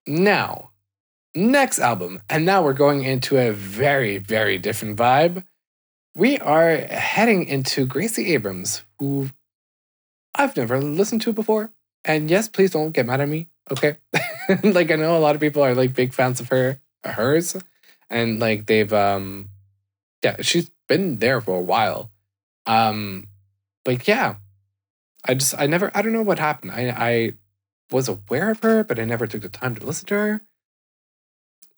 Now, next album, and now we're going into a very, very different vibe. We are heading into Gracie Abrams, who I've never listened to before. And yes, please don't get mad at me, okay? Like, I know a lot of people are like big fans of hers, and like they've yeah, she's been there for a while. But yeah, I don't know what happened. I was aware of her, but I never took the time to listen to her.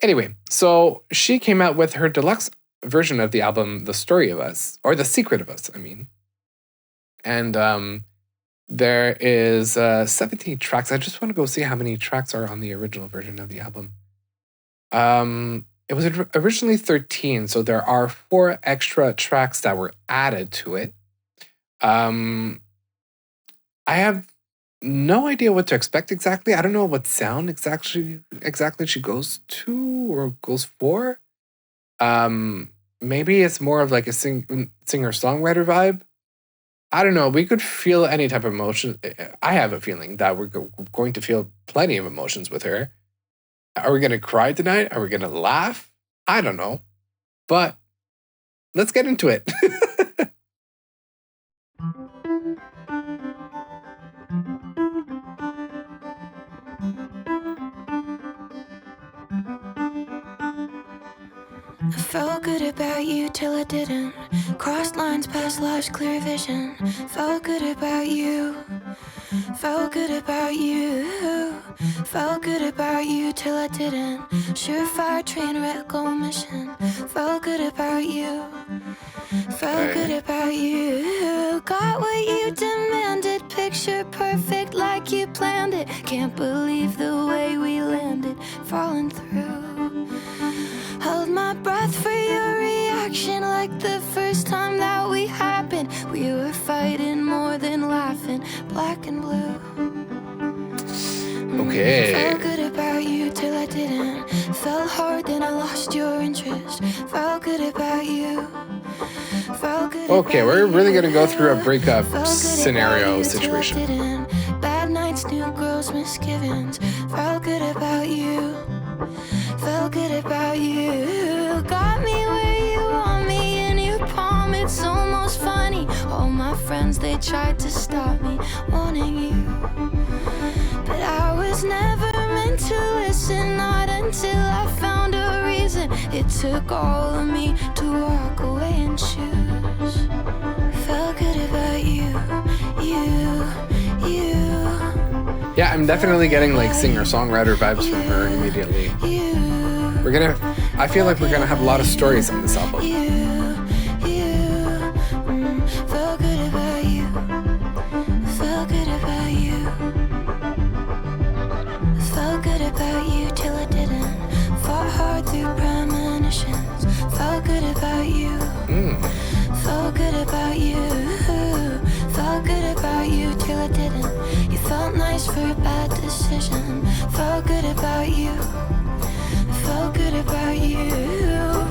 Anyway, so she came out with her deluxe version of the album, The Story of Us, or The Secret of Us, I mean. And there is 17 tracks. I just want to go see how many tracks are on the original version of the album. It was originally 13, so there are 4 extra tracks that were added to it. I have no idea what to expect exactly. I don't know what sound exactly she goes to or goes for. Maybe it's more of like a singer-songwriter vibe. I don't know. We could feel any type of emotion. I have a feeling that we're going to feel plenty of emotions with her. Are we going to cry tonight? Are we going to laugh? I don't know. But let's get into it. I felt good about you till I didn't. Crossed lines past life's clear vision. Felt good about you. Felt good about you. Felt good about you till I didn't. Surefire train wreck omission. Felt good about you. Felt good about you. Got what you demanded. Picture perfect like you planned it. Can't believe the way we landed. Falling through. Held my breath for your reaction like the first time that we happened. We were fighting more than laughing. Black and blue. Okay. Felt good about you till I didn't. Felt hard then I lost your interest. Felt good about you. Felt good. Okay, we're really gonna go through a breakup scenario situation. Bad nights, new girls, misgivings. Felt good about you. Felt good about you. Got me where you want me in your palm. It's almost funny. All my friends, they tried to stop me wanting you. But I was never meant to listen, not until I found a reason. It took all of me to walk away and choose. Felt good about you. Yeah, I'm definitely getting like singer-songwriter vibes from her immediately. I feel like we're gonna have a lot of stories on this album. Felt good about you. Felt good about you. Felt good about you till I didn't. Fought hard through premonitions. Felt good about you. Felt good about you. Felt good about you till I didn't. You felt nice for a bad decision. Felt good about you. Felt good about you.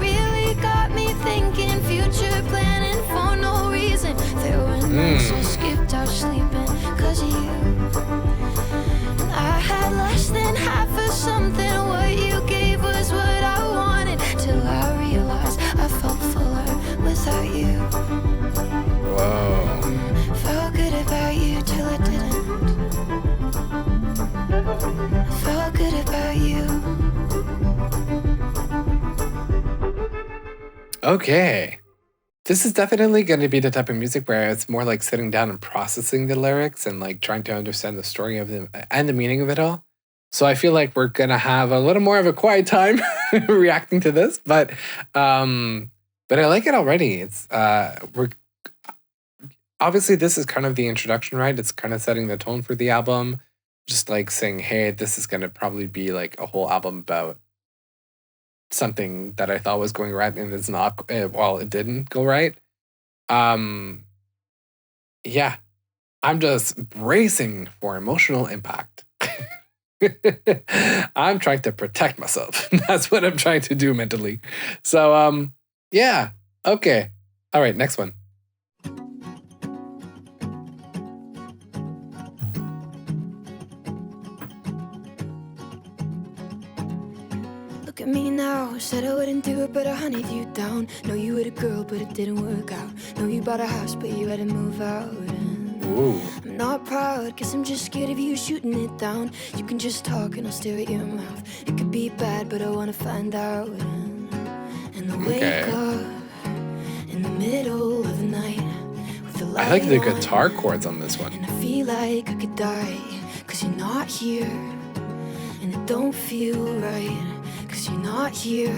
Really got me thinking, future planning for no reason. There were nights I skipped out sleeping cause of you. And I had less than half of something. What you gave was what I wanted. Till I realized I felt fuller without you. Whoa. Felt good about you till I didn't. Felt good about you. Okay. This is definitely going to be the type of music where it's more like sitting down and processing the lyrics and like trying to understand the story of them and the meaning of it all. So I feel like we're going to have a little more of a quiet time reacting to this, but I like it already. It's we're obviously this is kind of the introduction, right? It's kind of setting the tone for the album, just like saying, hey, this is going to probably be like a whole album about something that I thought was going right and it's not, well, it didn't go right. Yeah, I'm just bracing for emotional impact. I'm trying to protect myself. That's what I'm trying to do mentally. So, yeah, okay. All right, next one. said I wouldn't do it, but I hunted you down. Know you were a girl, but it didn't work out. Know you bought a house, but you had to move out. And Ooh. I'm not proud, cause I'm just scared of you shooting it down. You can just talk and I'll stare at your mouth. It could be bad, but I wanna find out. And I wake up in the middle of the night with the light I like the on, guitar chords on this one. and I feel like I could die, cause you're not here. And it don't feel right, cause you're not here.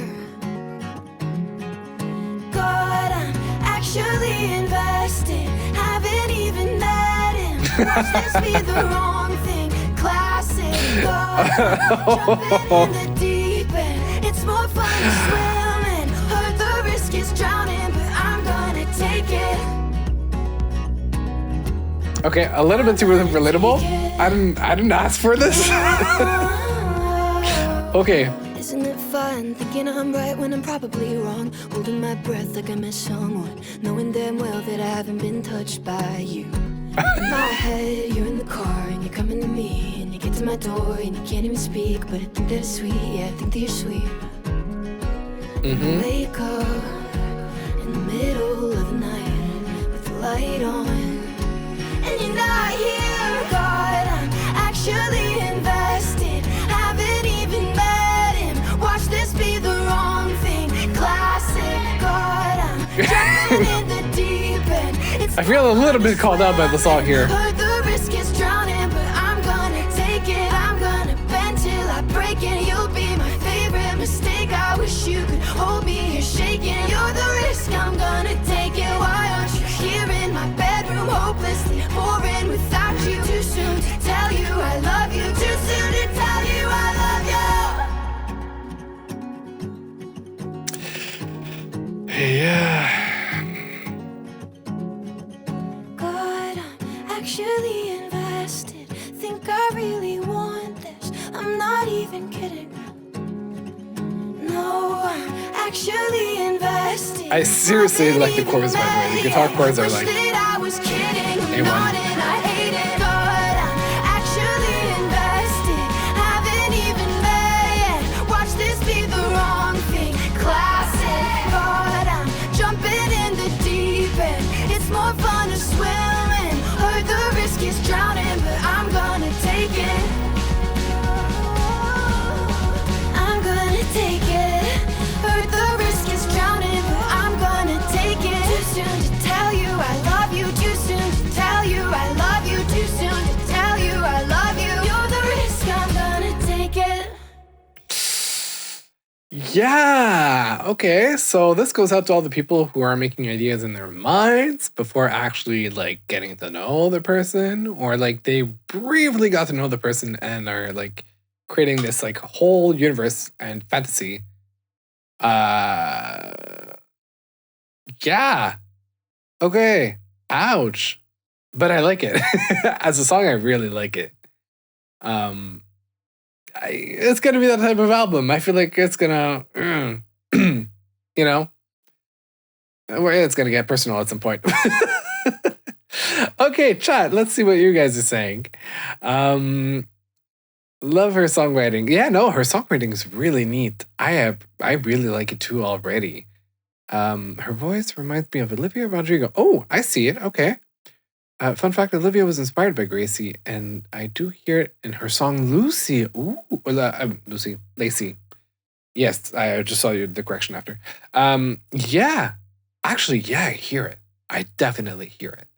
God, I'm actually invested. Haven't even met him. Watch this be the wrong thing. Classic. God, I'm jumping in the deep end. It's more fun to swim in. Heard the risk is drowning, but I'm gonna take it. Okay, a little bit too relatable. I didn't ask for this. Okay. Isn't it fun thinking I'm right when I'm probably wrong? Holding my breath like I miss someone, knowing damn well that I haven't been touched by you. In my head, you're in the car and you're coming to me, and you get to my door and you can't even speak, but I think that it's sweet. Yeah, I think that you're sweet. And I wake up in the middle of the night with the light on, and you're not here. God, I'm actually invested. Haven't even met him. Watch this be the wrong thing. Classic. God, I'm jumping in the deep end. I feel a little bit called out by the song here. Heard the risk is drowning, but I'm gonna take it. I'm gonna bend till I break it. You'll be my favorite mistake. I wish you could hold me here shaking. You're the risk, I'm gonna take it. Why aren't you here in my bedroom, hopelessly boring without you? Too soon to tell you I love you. Too soon to tell you I love you. Yeah. God, I'm actually invested. Think I really want this. I'm not even kidding. No, I'm actually invested. I seriously like the chorus, by the way. The guitar chords are like I was kidding. I'm A1. not and I hate it. God, I'm actually invested. Haven't even met yet. Watch this be the wrong thing. Classic. God, I'm jumping in the deep end. It's more fun to swim in. Heard the risk is drowning, but I'm gonna take it. I'm gonna take it. Heard the risk is drowning, but I'm gonna take it. Too soon to tell you I love you. Too soon to tell you I love you. Too soon to tell you I love you. You're the risk, I'm gonna take it. Yeah. Okay. So this goes out to all the people who are making ideas in their minds before actually like getting to know the person, or like they briefly got to know the person and are like creating this like whole universe and fantasy. Yeah. Okay. Ouch. But I like it. As a song, I really like it. It's gonna be that type of album. I feel like it's gonna, you know, it's gonna get personal at some point. Okay, chat. Let's see what you guys are saying. Love her songwriting. Yeah, no, her songwriting is really neat. I really like it too already. Her voice reminds me of Olivia Rodrigo. Oh, I see it. Okay. Fun fact, Olivia was inspired by Gracie, and I do hear it in her song Lucy. Ooh, Lucy, Lacey. Yes, I just saw the correction after. Yeah. Actually, yeah, I hear it. I definitely hear it.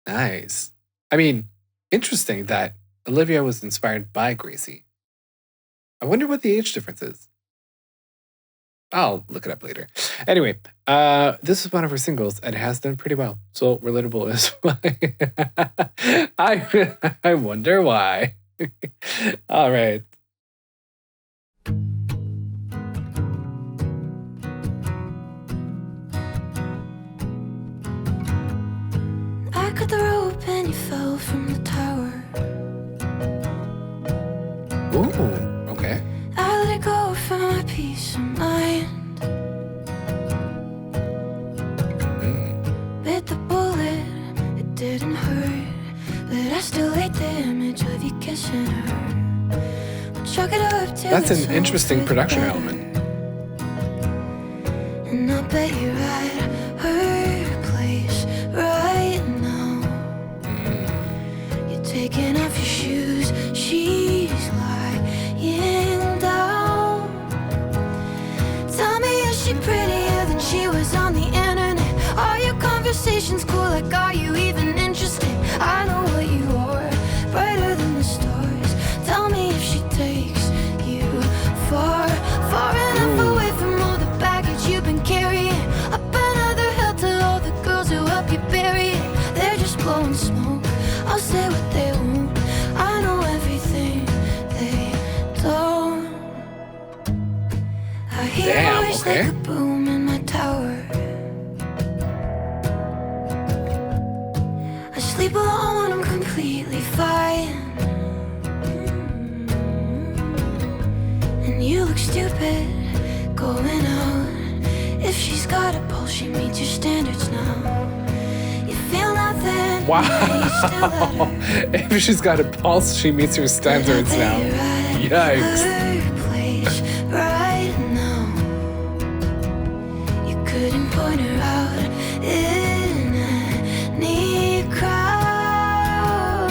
Nice. I mean, interesting that Olivia was inspired by Gracie. I wonder what the age difference is. I'll look it up later. Anyway, this is one of her singles, and it has done pretty well. So relatable is why. I wonder why. All right. I cut the rope and you fell from the tower. Ooh, okay. I let it go for my peace of mind. Bit the bullet, it didn't hurt, but I still hate the image of you kissing her. We'll chalk it up to That's it's an interesting over production better. element. bet you're at her place right now. You're taking off your shoes, she's lying down. Tell me, is she prettier than she was on the internet? Are your conversations cool? Like, are you even interested? I know what you are, brighter than the stars. Tell me if she takes you far, far enough away from all the baggage you've been carrying. Up another hill to all the girls who help you bury it. They're just blowing smoke, I'll say what they won't. I know everything they don't. I hear Damn, a voice okay. like a boom in my tower. I sleep alone when I'm completely fine. And you look stupid going out. If she's got a pulse, she meets your standards now. You feel nothing. Wow. You still let her. If she's got a pulse, she meets your standards now. Yikes. Her place right now. You couldn't point her out in any crowd.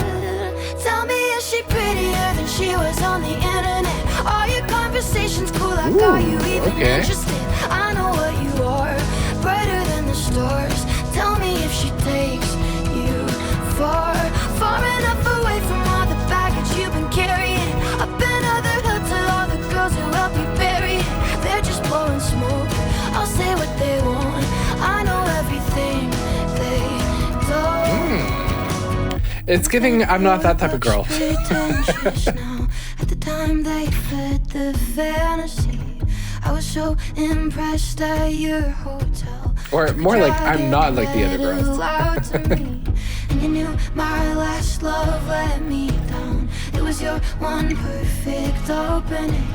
Tell me, is she prettier than she was on the internet? Are your conversations cool? Like, are you even okay. interested? I know what you are, brighter than the stars. Tell me if she takes you far, far enough away from all the baggage you've been carrying. Up another hill to all the girls who help you bury it. They're just blowing smoke, I'll say what they want. I know everything they don't. It's giving I'm not that type of girl. Pretentious now. At the time they fed the fantasy. I was so impressed at your hotel. Or more like I'm not like the other girls. And you knew my last love let me down. It was your one perfect opening.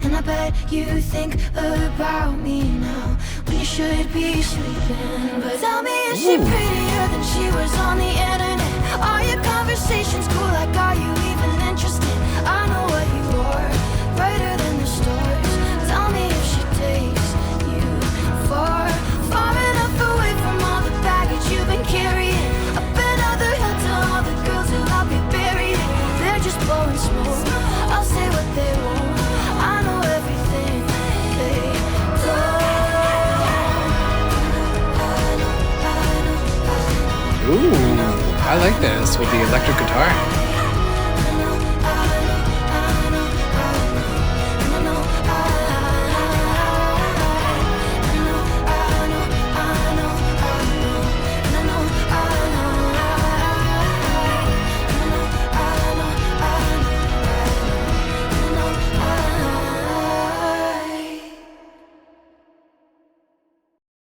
And I bet you think about me now when you should be sleeping. But tell me, is she prettier than she was on the internet? Are your conversations cool? Like, are you even interested? I know what you are, brighter than the stars. Tell me if she takes you far, far enough away from all the baggage you've been carrying. Up another hill to all the girls who help you bury it. They're just blowing smoke, I'll say what they want. I know everything they don't. Ooh, I like this with the electric guitar.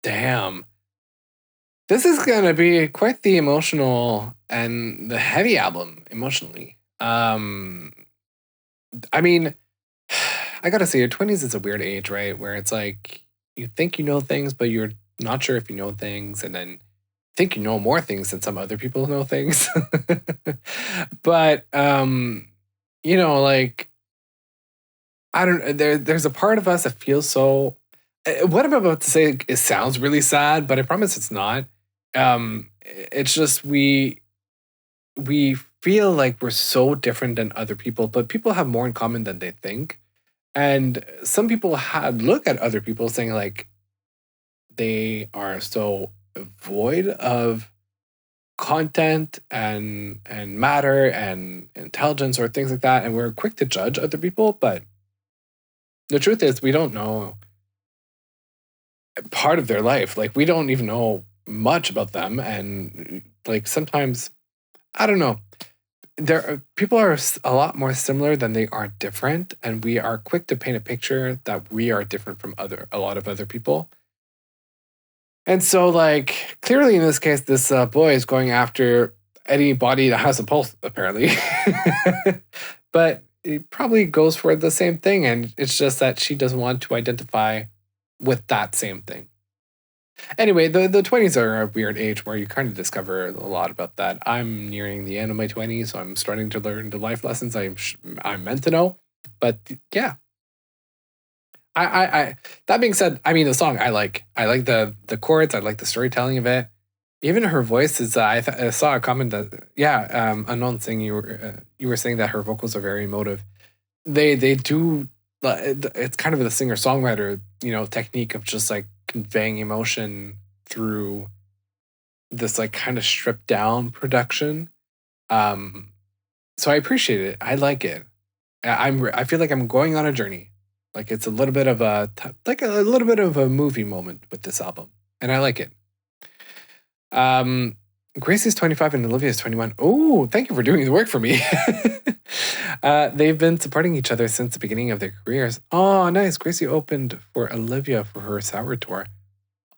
Damn. This is gonna be quite the emotional and the heavy album emotionally. I mean, I gotta say, your 20s is a weird age, right? Where it's like you think you know things, but you're not sure if you know things, and then think you know more things than some other people know things. But you know, like I don't there's a part of us that feels so what I'm about to say it sounds really sad, but I promise it's not. It's just we feel like we're so different than other people, but people have more in common than they think. And some people look at other people saying like they are so void of content and matter and intelligence or things like that, and we're quick to judge other people. But the truth is, we don't know part of their life. Like we don't even know much about them, and like sometimes I don't know. People are a lot more similar than they are different, and we are quick to paint a picture that we are different from a lot of other people. And so, like, clearly in this case, this boy is going after anybody that has a pulse, apparently. But it probably goes for the same thing, and it's just that she doesn't want to identify with that same thing. Anyway, the 20s are a weird age where you kind of discover a lot about that. I'm nearing the end of my 20s, so I'm starting to learn the life lessons I'm meant to know. But yeah, That being said, I mean, the song I like the chords. I like the storytelling of it. Even her voice is. I saw a comment that unknown thing you were saying that her vocals are very emotive. They do. It's kind of the singer songwriter technique of just like conveying emotion through this like kind of stripped down production. So I appreciate it. I like it. I feel like I'm going on a journey. Like it's a little bit of a little bit of a movie moment with this album, and I like it. Gracie's 25 and Olivia's 21. Oh, thank you for doing the work for me. They've been supporting each other since the beginning of their careers. Oh, nice. Gracie opened for Olivia for her Sour tour.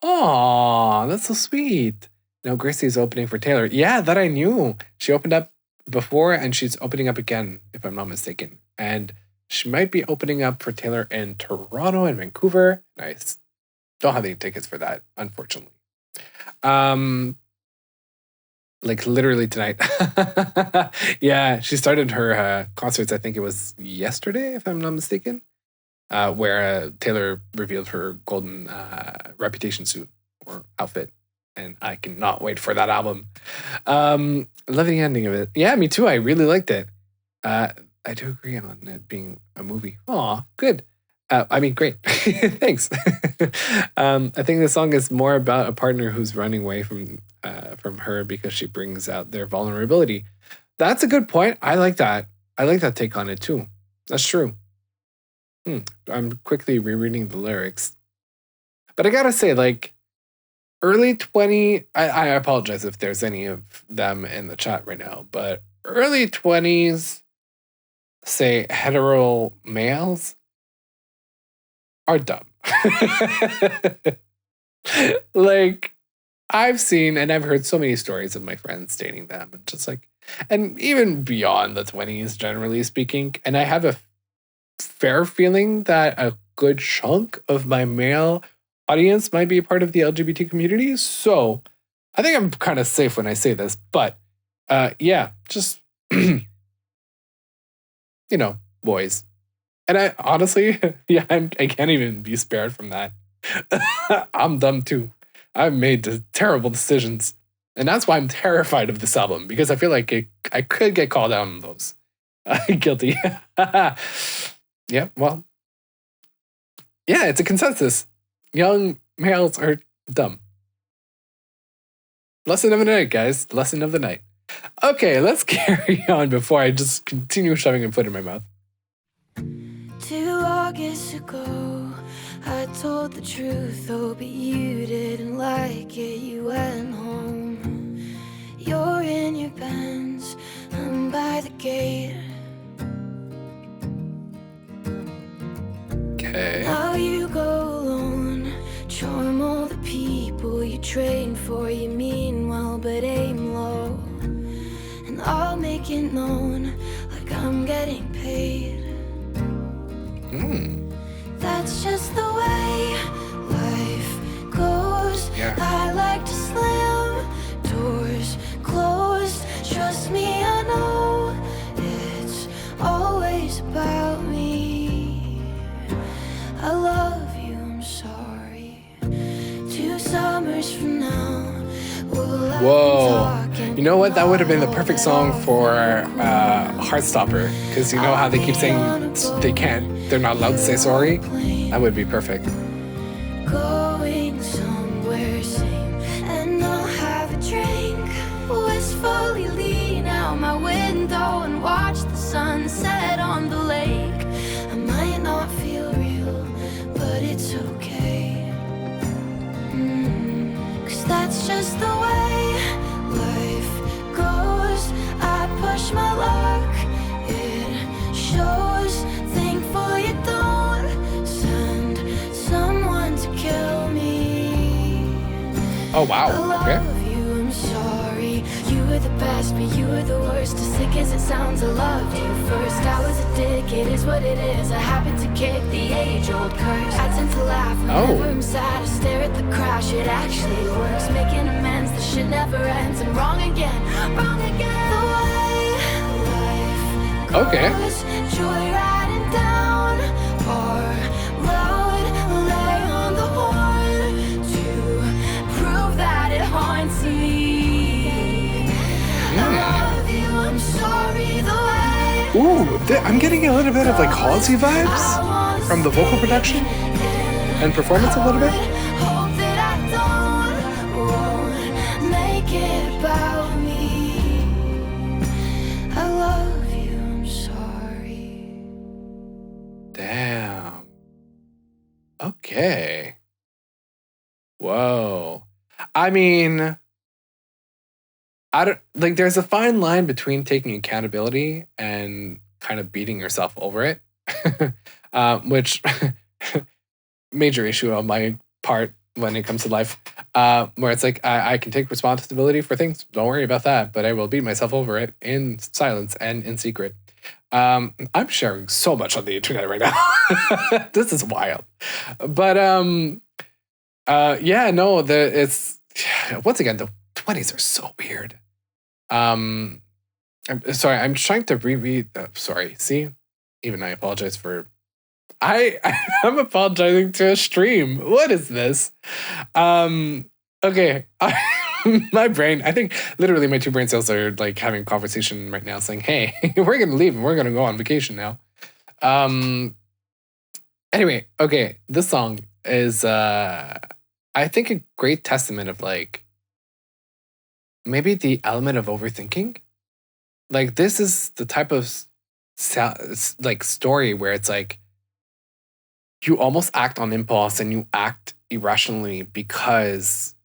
Oh, that's so sweet. No, Gracie's opening for Taylor. Yeah, that I knew. She opened up before and she's opening up again, if I'm not mistaken. And she might be opening up for Taylor in Toronto and Vancouver. Nice. Don't have any tickets for that, unfortunately. Like literally tonight. Yeah, she started her concerts, I think it was yesterday, if I'm not mistaken, where Taylor revealed her golden Reputation suit or outfit. And I cannot wait for that album. Love the ending of it. Yeah, me too. I really liked it. I do agree on it being a movie. Aw, good. I mean, great. Thanks. I think the song is more about a partner who's running away from her because she brings out their vulnerability. That's a good point. I like that. I like that take on it too. That's true. I'm quickly rereading the lyrics. But I gotta say, like, early 20, I apologize if there's any of them in the chat right now, but early 20s, say hetero males, are dumb. Like, I've seen and I've heard so many stories of my friends dating them, and just like, and even beyond the 20s, generally speaking. And I have a fair feeling that a good chunk of my male audience might be a part of the LGBT community. So I think I'm kind of safe when I say this, but yeah, just, boys. And I honestly, yeah, I can't even be spared from that. I'm dumb too. I've made terrible decisions. And that's why I'm terrified of this album, because I feel like I could get called out on those. Guilty. Yeah, well. Yeah, it's a consensus. Young males are dumb. Lesson of the night, guys. Lesson of the night. Okay, let's carry on before I just continue shoving a foot in my mouth. 2 August ago, I told the truth, oh, but you didn't like it, you went home. You're in your Benz, I'm by the gate. Okay. Now you go alone, charm all the people you train for, you mean well, but aim low. And I'll make it known, like I'm getting paid. That's just the way life goes. Yeah. I like to slam doors closed. Trust me, I know it's always about me. I love you, I'm sorry. 2 summers from now, we'll Whoa. You know what? That would have been the perfect song for Heartstopper. Because you know how they keep saying they're not allowed to say sorry? That would be perfect. Going somewhere same, and I'll have a drink. Wistfully lean out my window and watch the sunset on the lake. I might not feel real, but it's okay. 'Cause that's just the way life goes. I push my luck, it shows. Thankful you don't send someone to kill me. Oh, wow. I Okay. love you, I'm sorry. You were the best, but you were the worst. As sick as it sounds, I loved you first. I was a dick, it is what it is. I happen to kick the age-old curse. I tend to laugh whenever I'm sad. I stare at the crash, it actually works. Making amends, the shit never ends. And wrong again, wrong again. The way life goes. Okay. Joyriding down our road. Ooh, I'm getting a little bit of like Halsey vibes from the vocal production and performance a little bit. Hope that I don't make it about me. I love you, I'm sorry. Damn. Okay. Whoa. I mean, I don't like there's a fine line between taking accountability and kind of beating yourself over it. Which major issue on my part when it comes to life. Where it's like I can take responsibility for things, don't worry about that, but I will beat myself over it in silence and in secret. I'm sharing so much on the internet right now. This is wild. But yeah, no, it's once again the 20s are so weird. I'm sorry, I'm trying to reread. Sorry, see, even I apologize for. I'm apologizing to a stream. What is this? Okay, my brain. I think literally my two brain cells are like having a conversation right now, saying, "Hey, we're gonna leave and we're gonna go on vacation now." Anyway, okay, this song is I think a great testament of like maybe the element of overthinking. Like this is the type of like story where it's like you almost act on impulse and you act irrationally because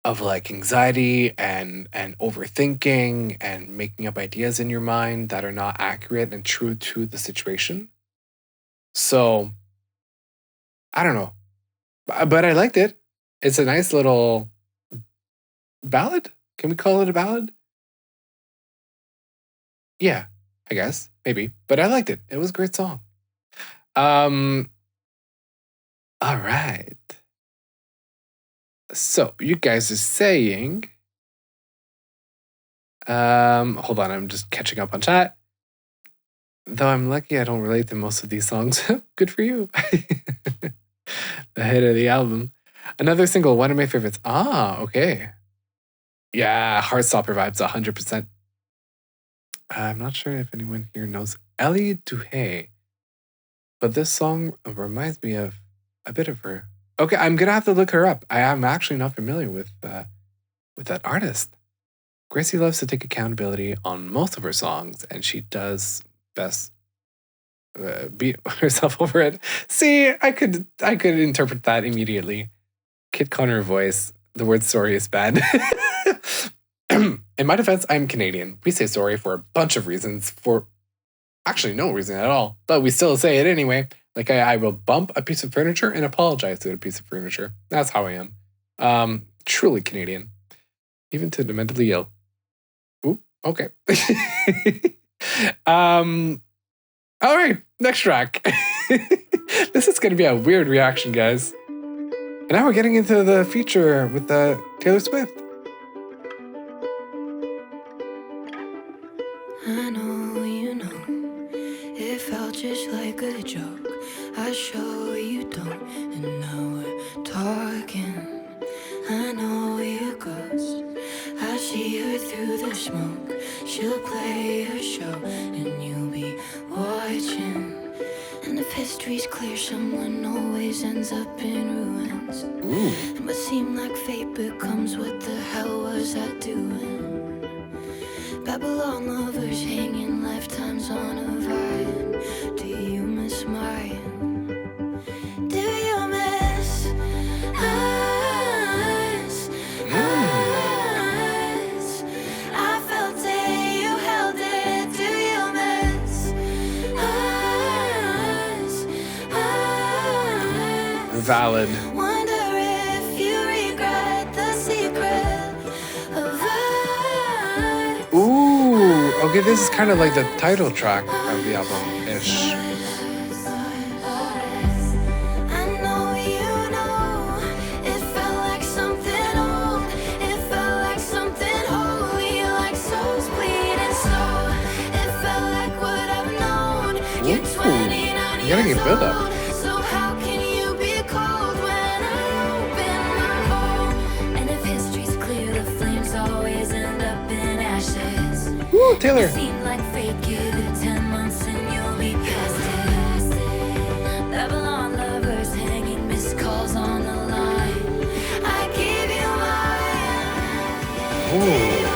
of like anxiety and overthinking and making up ideas in your mind that are not accurate and true to the situation. So I don't know, but I liked it. It's a nice little ballad. Can we call it a ballad? Yeah, I guess maybe, but I liked it. It was a great song. All right. So you guys are saying, hold on, I'm just catching up on chat. Though I'm lucky I don't relate to most of these songs. Good for you. The hit of the album. Another single, one of my favorites. Ah, okay. Yeah, Heartstopper vibes 100%. I'm not sure if anyone here knows Ellie Duhay, but this song reminds me of a bit of her. Okay, I'm gonna have to look her up. I am actually not familiar with that artist. Gracie loves to take accountability on most of her songs, and she does best beat herself over it. See, I could interpret that immediately. Kid Connor voice. The word sorry is bad. In my defense, I'm Canadian. We say sorry for a bunch of reasons, for actually no reason at all, but we still say it anyway. Like I will bump a piece of furniture and apologize to a piece of furniture. That's how I am. Truly Canadian. Even to the mentally ill. Ooh, okay. All right, next track. This is going to be a weird reaction, guys. And now we're getting into the feature with Taylor Swift. I know you know, it felt just like a joke. I show you don't, and now we're talking. I know you're a ghost. I see her through the smoke. She'll play her show, and you'll be watching. And if history's clear, someone always ends up in ruins. It must seem like fate becomes what the hell was I doing? Babylon lovers hanging lifetimes on a vine. Do you miss mine? Do you miss us? Us? I felt it, you held it. Do you miss us? Us? Valid. Wonder if you regret the secret of us. Ooh, okay, this is kind of like the title track of the album-ish. I know you know, it felt like something old. It felt like something holy, like souls bleeding slow. It felt like what I've known. You're 29 I'm getting a years build up. old. So how can you be cold when I open my home? And if history's clear, the flames always end up in ashes. Woo, Taylor. Seemed like fate, give it 10 months Ooh.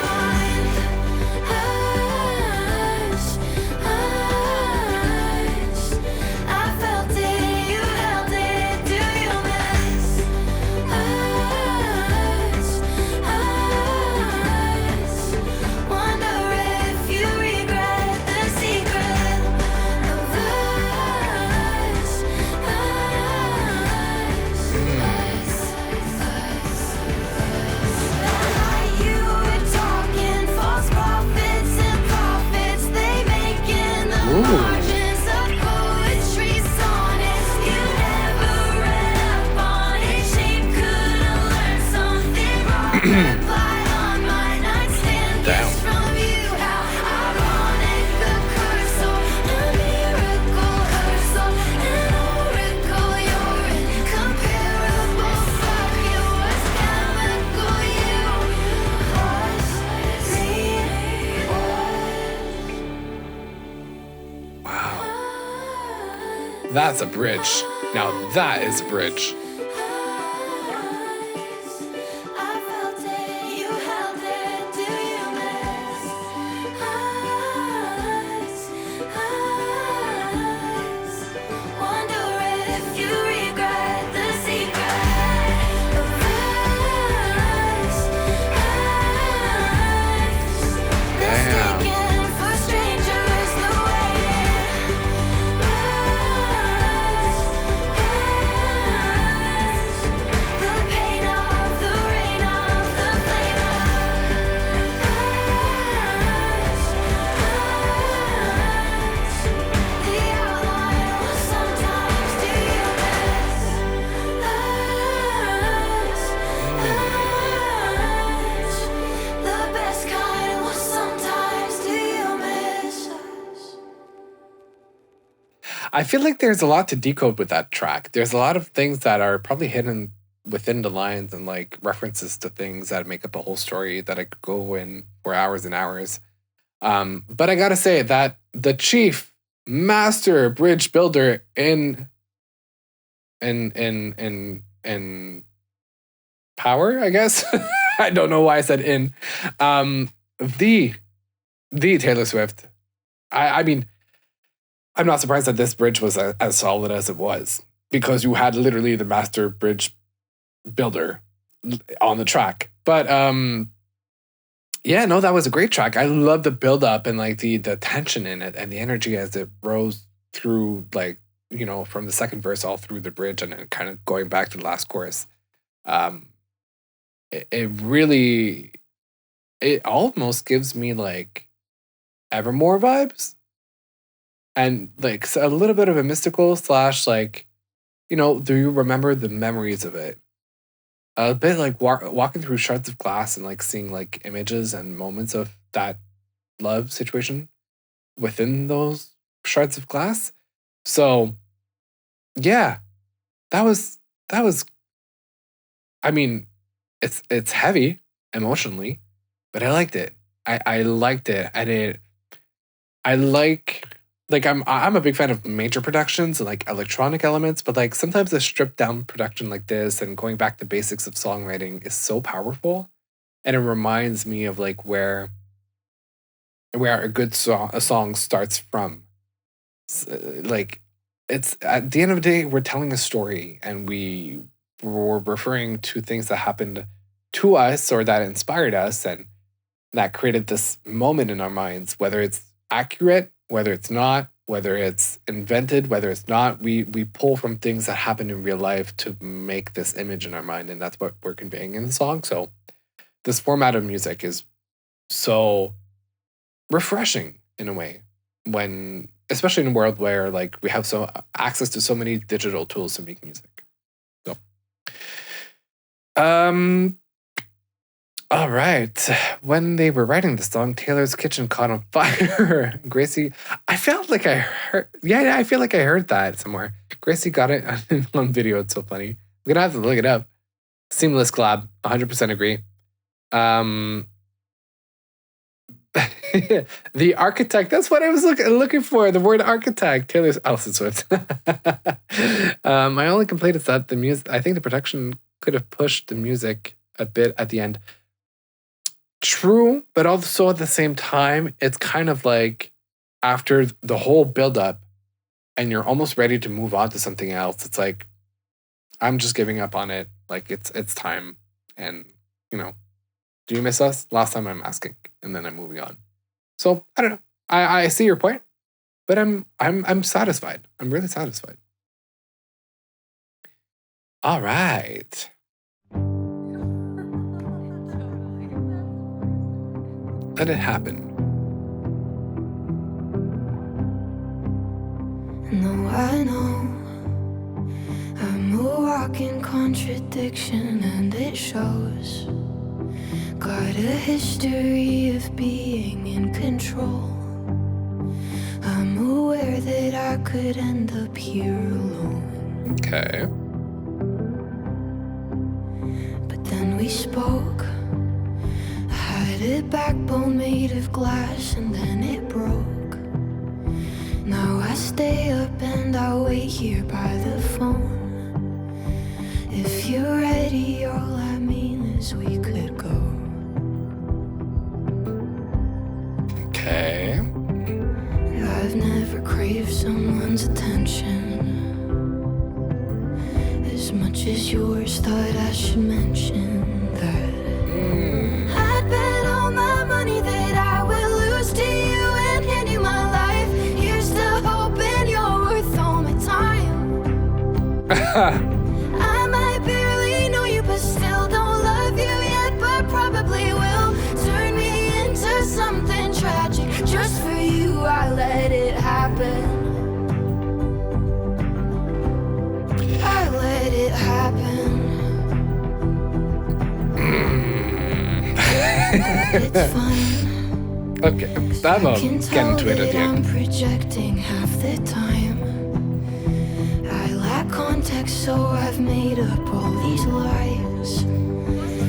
That's a bridge. Now that is a bridge. I feel like there's a lot to decode with that track. There's a lot of things that are probably hidden within the lines and like references to things that make up a whole story that I could go in for hours and hours. But I gotta say that the chief master bridge builder in power, I guess. I don't know why I said in. The Taylor Swift. I mean, I'm not surprised that this bridge was as solid as it was because you had literally the master bridge builder on the track. But yeah, no, that was a great track. I love the build up and like the tension in it and the energy as it rose through, like, you know, from the second verse all through the bridge and then kind of going back to the last chorus. It really, it almost gives me like Evermore vibes. And like a little bit of a mystical slash, like, you know, do you remember the memories of it? A bit like walking through shards of glass and like seeing like images and moments of that love situation within those shards of glass. So yeah, that was, I mean, it's heavy emotionally, but I liked it. I liked it. And I like I'm a big fan of major productions and like electronic elements, but like sometimes a stripped down production like this and going back to basics of songwriting is so powerful, and it reminds me of like where a good song starts from. Like, it's at the end of the day we're telling a story and we're referring to things that happened to us or that inspired us and that created this moment in our minds, whether it's accurate, whether it's not, whether it's invented, whether it's not, we pull from things that happen in real life to make this image in our mind, and that's what we're conveying in the song. So this format of music is so refreshing in a way, when especially in a world where like we have so access to so many digital tools to make music. So all right. When they were writing the song, Taylor's kitchen caught on fire. Gracie, I felt like I heard, yeah, I feel like I heard that somewhere. Gracie got it on video. It's so funny. I'm going to have to look it up. Seamless collab. 100% agree. The architect. That's what I was looking for. The word architect. Taylor Swift. My only complaint is that the music, I think the production could have pushed the music a bit at the end. True, but also at the same time, it's kind of like after the whole buildup and you're almost ready to move on to something else, it's like, I'm just giving up on it. Like it's time. And, do you miss us? Last time I'm asking. And then I'm moving on. So I don't know. I see your point, but I'm satisfied. I'm really satisfied. All right. Let it happen. No, I know I'm a walking contradiction, and it shows. Got a history of being in control. I'm aware that I could end up here alone. Okay. But then we spoke. I had a backbone made of glass, and then it broke. Now I stay up and I wait here by the phone. If you're ready, all I mean is we could go. Okay. I've never craved someone's attention as much as yours thought I should mention that. I'd bet all my money that I will lose to you and hand you my life. Here's the hope and you're worth all my time. I might barely know you, but still don't love you yet, but probably will turn me into something tragic. Just for you, I let it happen. I let it happen. It's fine. Okay, that will get into it at the I'm end. projecting half the time. I lack context, so I've made up all these lies.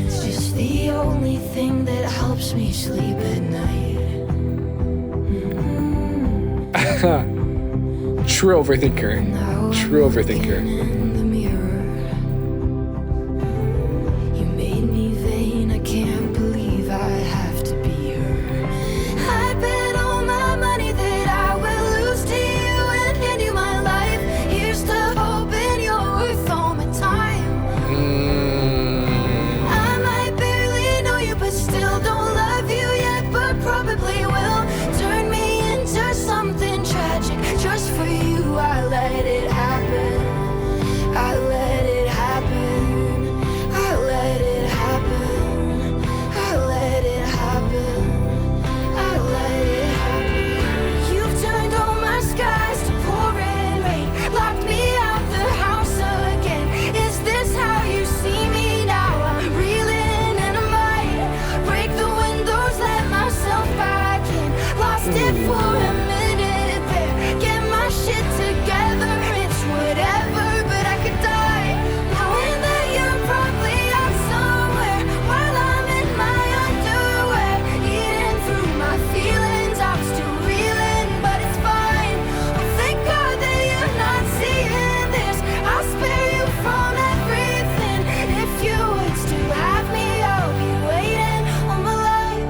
It's just the only thing that helps me sleep at night. True overthinker. Now True I'm overthinker. looking in the mirror. You made me vain, I can't believe I have to be her. I bet all my money that I will lose to you and hand you my life. Here's the hope and you're worth all my time. I might barely know you, but still don't love you yet, but probably will turn me into something tragic. Just for you, I let it happen. I let it happen. I let it happen. I let it happen. I let it happen. You've turned all my skies to pouring rain, locked me out the house again. Is this how you see me now? I'm reeling and I might break the windows, let myself back in. Lost it for a minute there. Get my shit together. It's whatever, but I could die knowing that you're probably out somewhere while I'm in my underwear, eating through my feelings. I'm still reeling, but it's fine. Oh, thank God that you're not seeing this. I'll spare you from everything. If you would still have me, I'll be waiting all my life.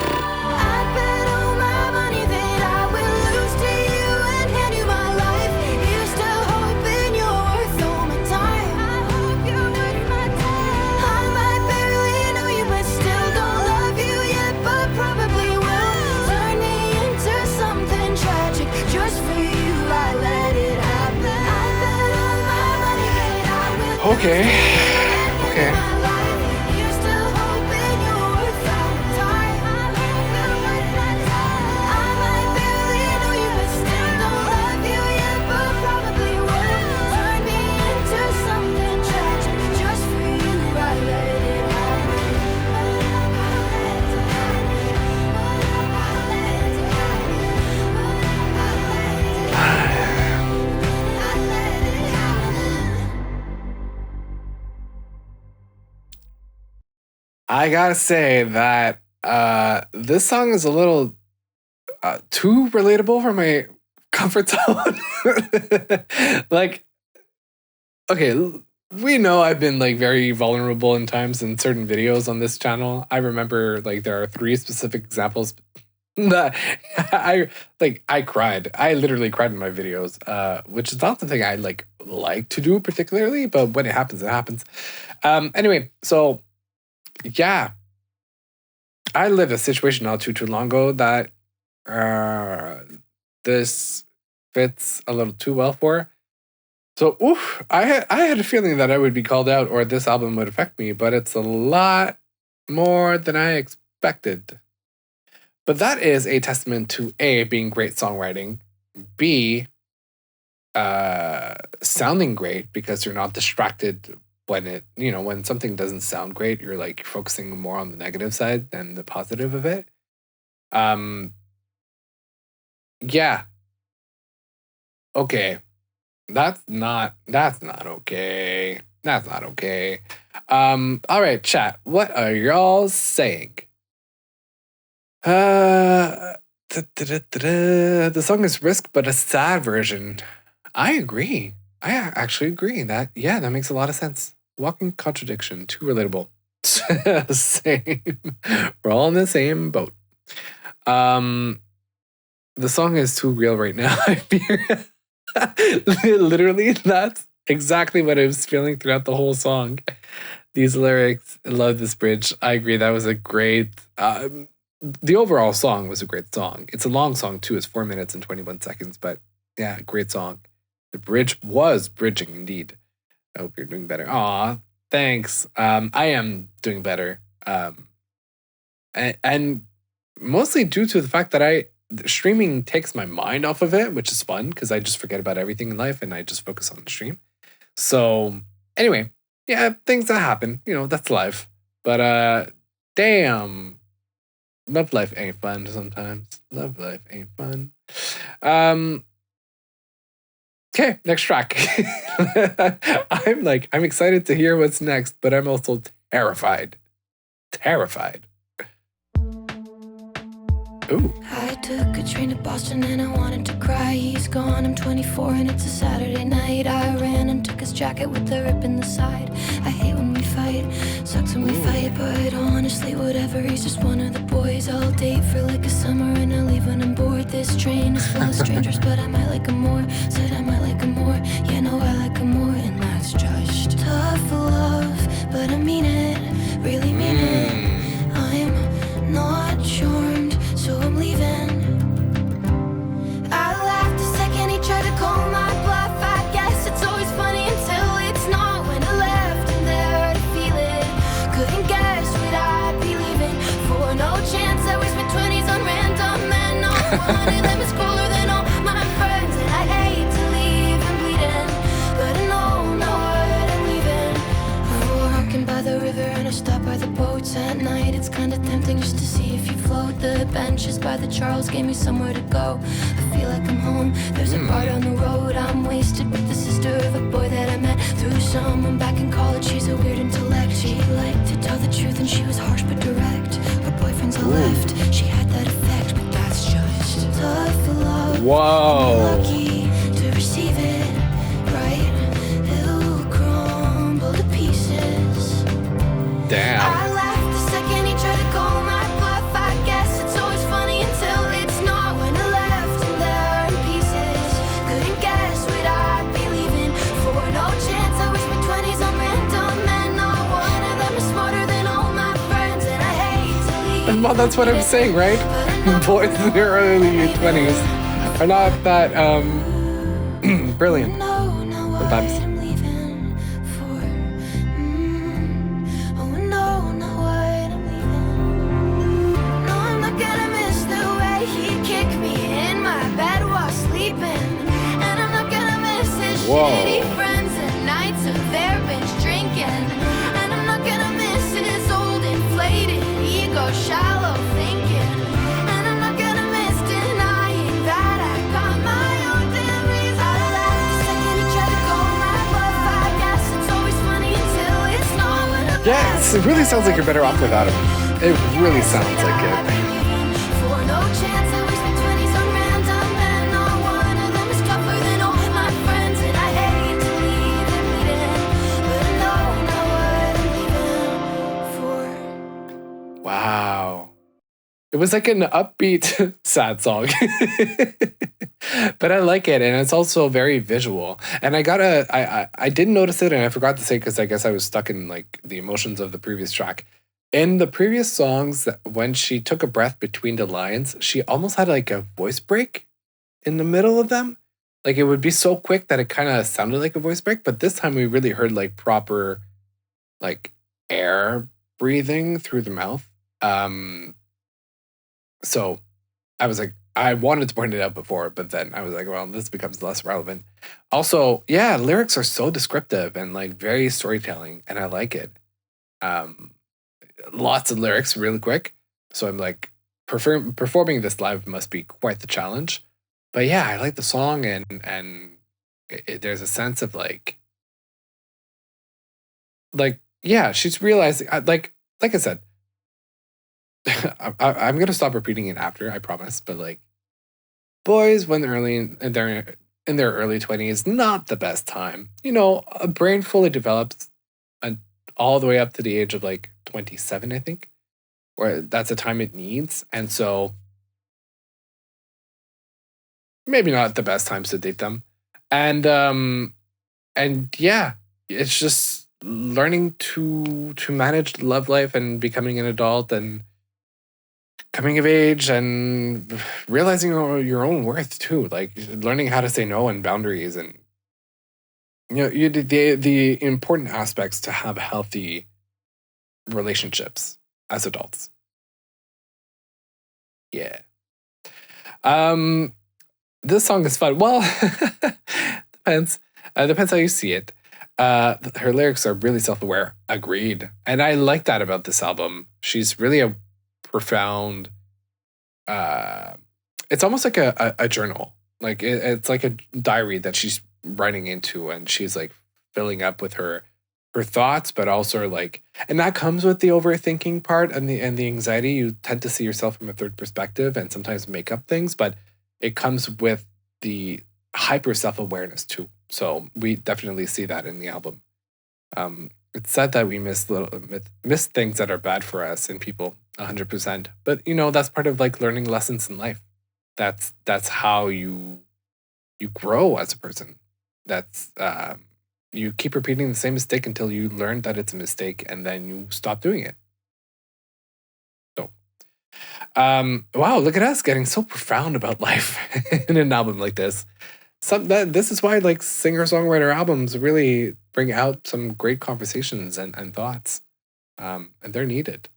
I bet all my money that I will lose to you and hand you my life. Here's to hoping you're worth all my time. I hope you're worth my time. I might barely know you, but still don't love you yet, but probably will turn me into something tragic. Just for you, I let it happen. I bet all my money that I will Okay. Okay. my life. Here's to hoping you're worth all my time. I hope you're worth my time. I might barely know you, but still don't love you yet, but probably will turn me into something tragic. Just for you, I let it happen. I gotta say that this song is a little too relatable for my comfort zone. Like, okay, we know I've been like very vulnerable in times in certain videos on this channel. I remember like there are 3 specific examples that I cried. I literally cried in my videos, which is not something I like to do particularly, but when it happens, it happens. Anyway, so yeah, I lived a situation not too long ago that this fits a little too well for. So, I had a feeling that I would be called out or this album would affect me, but it's a lot more than I expected. But that is a testament to A, being great songwriting, B, sounding great because you're not distracted when something doesn't sound great, you're like focusing more on the negative side than the positive of it. Yeah. Okay. That's not okay. That's not okay. All right, chat. What are y'all saying? The song is Risk, but a sad version. I agree. I actually agree that that makes a lot of sense. Walking contradiction, too relatable. Same. We're all in the same boat. The song is too real right now. I fear. Literally, that's exactly what I was feeling throughout the whole song. These lyrics, I love this bridge. I agree. That was a great. The overall song was a great song. It's a long song too. It's 4 minutes and 21 seconds, but yeah, great song. The bridge was bridging indeed. I hope you're doing better. Aw, thanks. I am doing better. And mostly due to the fact that streaming takes my mind off of it, which is fun because I just forget about everything in life and I just focus on the stream. So anyway, yeah, things that happen, that's life. But damn, love life ain't fun sometimes. Love life ain't fun. Okay, next track. I'm excited to hear what's next, but I'm also terrified. Ooh. I took a train to Boston and I wanted to cry. He's gone, I'm 24 and it's a Saturday night. I ran and took his jacket with the rip in the side. I hate when we fight, sucks when we fight, but honestly whatever. He's just one of the boys I'll date for like a summer and I'll leave when I'm bored. This train is full of strangers, but I might like him more. Said I might like him more, yeah, no, I like him more. And that's just tough love, but I mean it, really mean it. I'm not charmed, so I'm leaving. I laughed a second, he tried to call my bluff. I guess it's always funny until it's not. When I left and there to feel it, couldn't guess what I'd be leaving for. No chance, I waste my 20s on random men. No one of them is cooler than all my friends. And I hate to leave him bleeding, but I know what I'm leaving. I'm walking by the river and I stop by the boats at night. It's kinda tempting just to see if you float. The benches by the Charles gave me somewhere to go. I feel like I'm home. There's a bar down the road. I'm wasted with the sister of a boy that I met through someone back in college. She's a weird intellect. She liked to tell the truth and she was harsh but direct. Her boyfriend's all left. She had that effect, but that's just tough love. Whoa. I'm lucky to receive it, right? It'll crumble to pieces. Damn. I laughed the second he tried to call my bluff. I guess it's always funny until it's not. When I left and there in pieces, couldn't guess what I'd be leaving for. No chance, I wish my 20s on random men. Not one of them is smarter than all my friends. And I hate to leave. Well, that's what I'm saying, right? Boys in their early 20s are not that brilliant sometimes. Whoa. Shitty friends and nights of their binge drinking. And I'm not gonna miss his old inflated ego, shallow thinking. And I'm not gonna miss denying that I got my own damn reason. I laughed the second he tried to call my bluff. I guess it's always funny until it's not. Yes, it really sounds like you're better off without him. It really sounds like it. For no chance, I waste my 20s on random men. Not one of them is tougher than all my friends. And I hate to leave them bleeding, but I Wow. It was like an upbeat sad song. But I like it, and it's also very visual. And I did notice it, and I forgot to say because I guess I was stuck in like the emotions of the previous track. In the previous songs, when she took a breath between the lines, she almost had like a voice break in the middle of them. Like it would be so quick that it kind of sounded like a voice break, but this time we really heard like proper like air breathing through the mouth. So I was like, I wanted to point it out before, but then I was like, well, this becomes less relevant. Also, yeah, lyrics are so descriptive and like very storytelling, and I like it. Lots of lyrics really quick. So I'm like, performing this live must be quite the challenge. But yeah, I like the song, and there's a sense of like yeah, she's realizing like I said, I'm gonna stop repeating it after, I promise. But like, boys when they're in their early 20s, not the best time. You know, a brain fully develops all the way up to the age of like 27, I think, where that's the time it needs. And so maybe not the best times to date them. And yeah, it's just learning to manage love life and becoming an adult and coming of age and realizing your own worth too, like learning how to say no and boundaries, and you know, the important aspects to have healthy relationships as adults. Yeah. This song is fun. Well, depends. Depends how you see it. Her lyrics are really self-aware. Agreed. And I like that about this album. She's really a profound. It's almost like a journal. Like it's like a diary that she's writing into, and she's like filling up with her thoughts, but also like, and that comes with the overthinking part and the anxiety. You tend to see yourself from a third perspective and sometimes make up things, but it comes with the hyper self-awareness too. So we definitely see that in the album. It's said that we miss things that are bad for us in people 100%, but you know, that's part of like learning lessons in life. That's how you grow as a person. That's you keep repeating the same mistake until you learn that it's a mistake, and then you stop doing it. So, wow, look at us getting so profound about life in an album like this. This is why like singer-songwriter albums really bring out some great conversations and thoughts, and they're needed.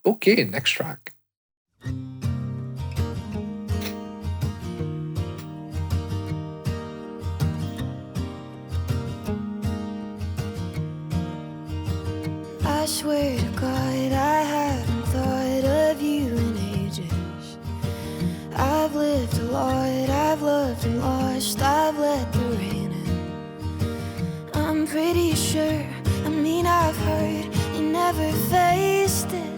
Okay, next track. I swear to God, I haven't thought of you in ages. I've lived a lot, I've loved and lost, I've let the rain in. I'm pretty sure, I've heard you never faced it.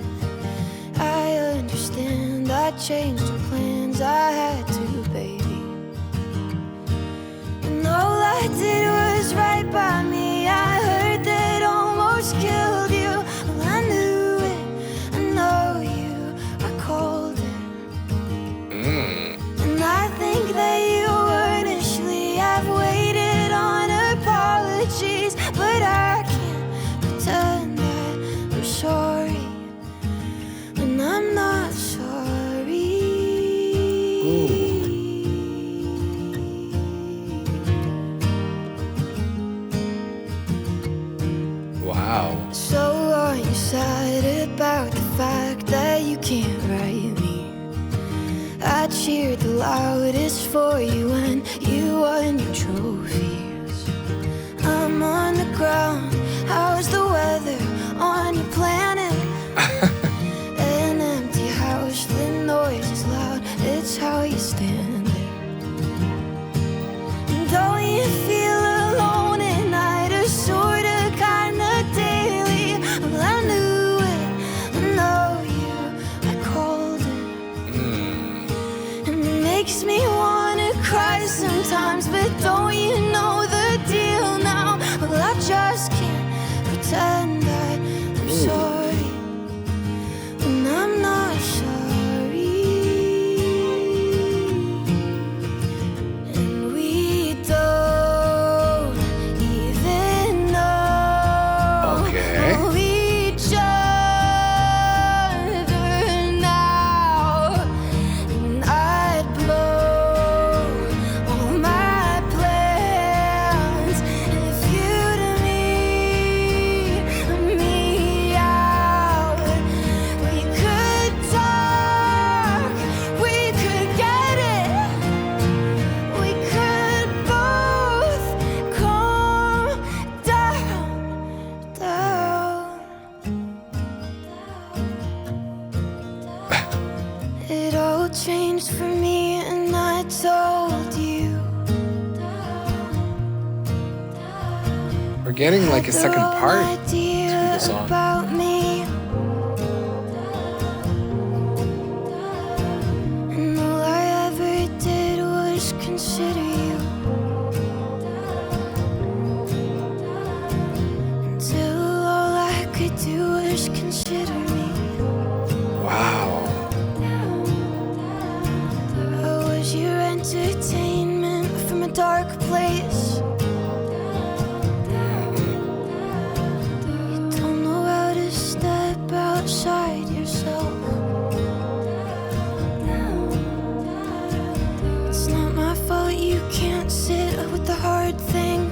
I understand, I changed your plans, I had to, baby. And all I did was right by me. I heard that almost killed you. Well, I knew it, I know you, I called it. And I think that you earnestly have waited on apologies, but I can't pretend that I'm sorry when I'm not sorry. Wow. So are you sad about the fact that you can't write me? I cheered the loudest for you when you won your trophies. I'm on the ground, how's the weather on your planet? An empty house, the noise is loud, it's how you stand it. And don't you feel alone at night, or sorta kinda daily? Well, I knew it, I know you, I called it. And it makes me wanna cry sometimes, but don't you know the deal now? Well, I just can't changed for me, and I told you. We're getting like a second part to the song. About me. And all I ever did was consider you. Until all I could do was consider me. Wow. I was your entertainment from a dark place. You don't know how to step outside yourself. It's not my fault you can't sit with the hard thing.